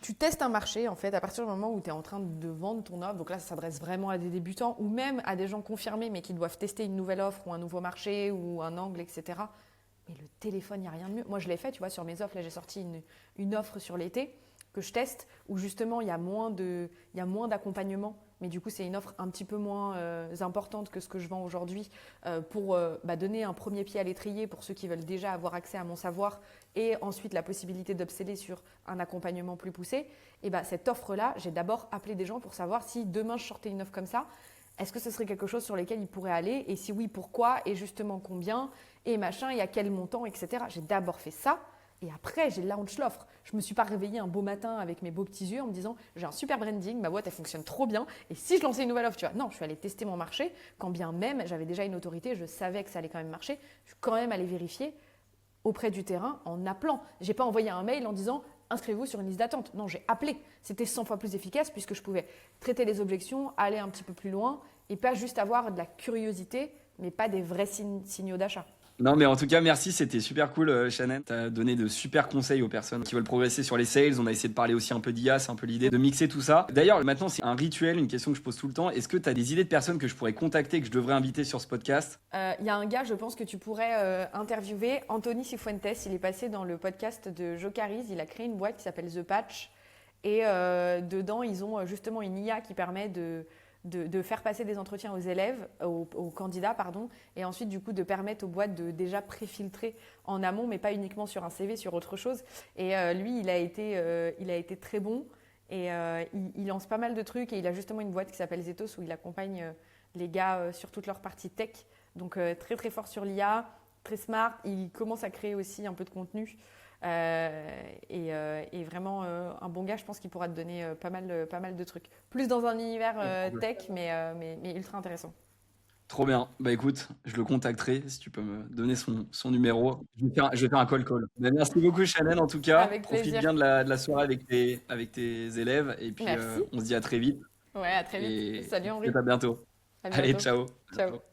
Tu testes un marché, en fait, à partir du moment où tu es en train de vendre ton offre. Donc là, ça s'adresse vraiment à des débutants ou même à des gens confirmés, mais qui doivent tester une nouvelle offre ou un nouveau marché ou un angle, etc. Mais le téléphone, il n'y a rien de mieux. Moi, je l'ai fait, tu vois, sur mes offres. Là, j'ai sorti une offre sur l'été que je teste où justement, il y a moins d'accompagnement. Mais du coup, c'est une offre un petit peu moins importante que ce que je vends aujourd'hui pour donner un premier pied à l'étrier pour ceux qui veulent déjà avoir accès à mon savoir et ensuite la possibilité d'upseller sur un accompagnement plus poussé. Et cette offre-là, j'ai d'abord appelé des gens pour savoir si demain je sortais une offre comme ça, est-ce que ce serait quelque chose sur lequel ils pourraient aller et si oui, pourquoi et justement combien et machin et à quel montant, etc. J'ai d'abord fait ça et après j'ai launch l'offre. Je ne me suis pas réveillée un beau matin avec mes beaux petits yeux en me disant j'ai un super branding, ma boîte elle fonctionne trop bien et si je lançais une nouvelle offre, tu vois. Non, je suis allée tester mon marché quand bien même j'avais déjà une autorité, je savais que ça allait quand même marcher. Je suis quand même allée vérifier auprès du terrain en appelant. Je n'ai pas envoyé un mail en disant inscrivez-vous sur une liste d'attente. Non, j'ai appelé. C'était 100 fois plus efficace puisque je pouvais traiter les objections, aller un petit peu plus loin et pas juste avoir de la curiosité, mais pas des vrais signaux d'achat. Non, mais en tout cas, merci, c'était super cool, Shannon. Tu as donné de super conseils aux personnes qui veulent progresser sur les sales. On a essayé de parler aussi un peu d'IA, c'est un peu l'idée de mixer tout ça. D'ailleurs, maintenant, c'est un rituel, une question que je pose tout le temps. Est-ce que tu as des idées de personnes que je pourrais contacter, que je devrais inviter sur ce podcast? Il y a un gars, je pense que tu pourrais interviewer, Anthony Cifuentes. Il est passé dans le podcast de Jocaris. Il a créé une boîte qui s'appelle The Patch. Et dedans, ils ont justement une IA qui permet de faire passer des entretiens aux élèves, aux candidats, pardon, et ensuite du coup de permettre aux boîtes de déjà préfiltrer en amont, mais pas uniquement sur un CV, sur autre chose. Et lui, il a été très bon et il lance pas mal de trucs et il a justement une boîte qui s'appelle Zetos où il accompagne les gars sur toute leur partie tech. Donc très très fort sur l'IA, très smart. Il commence à créer aussi un peu de contenu. Et vraiment un bon gars, je pense qu'il pourra te donner pas mal de trucs. Plus dans un univers tech, mais ultra intéressant. Trop bien. Bah écoute, je le contacterai si tu peux me donner son numéro. Je vais faire un call. Bah, merci beaucoup, Shannon, en tout cas. Avec Profite plaisir. bien de la soirée avec tes élèves. Et puis, Merci. on se dit à très vite. Ouais, à très vite. Et Salut Henri. peut-être à bientôt. À Allez, bientôt. ciao. Ciao.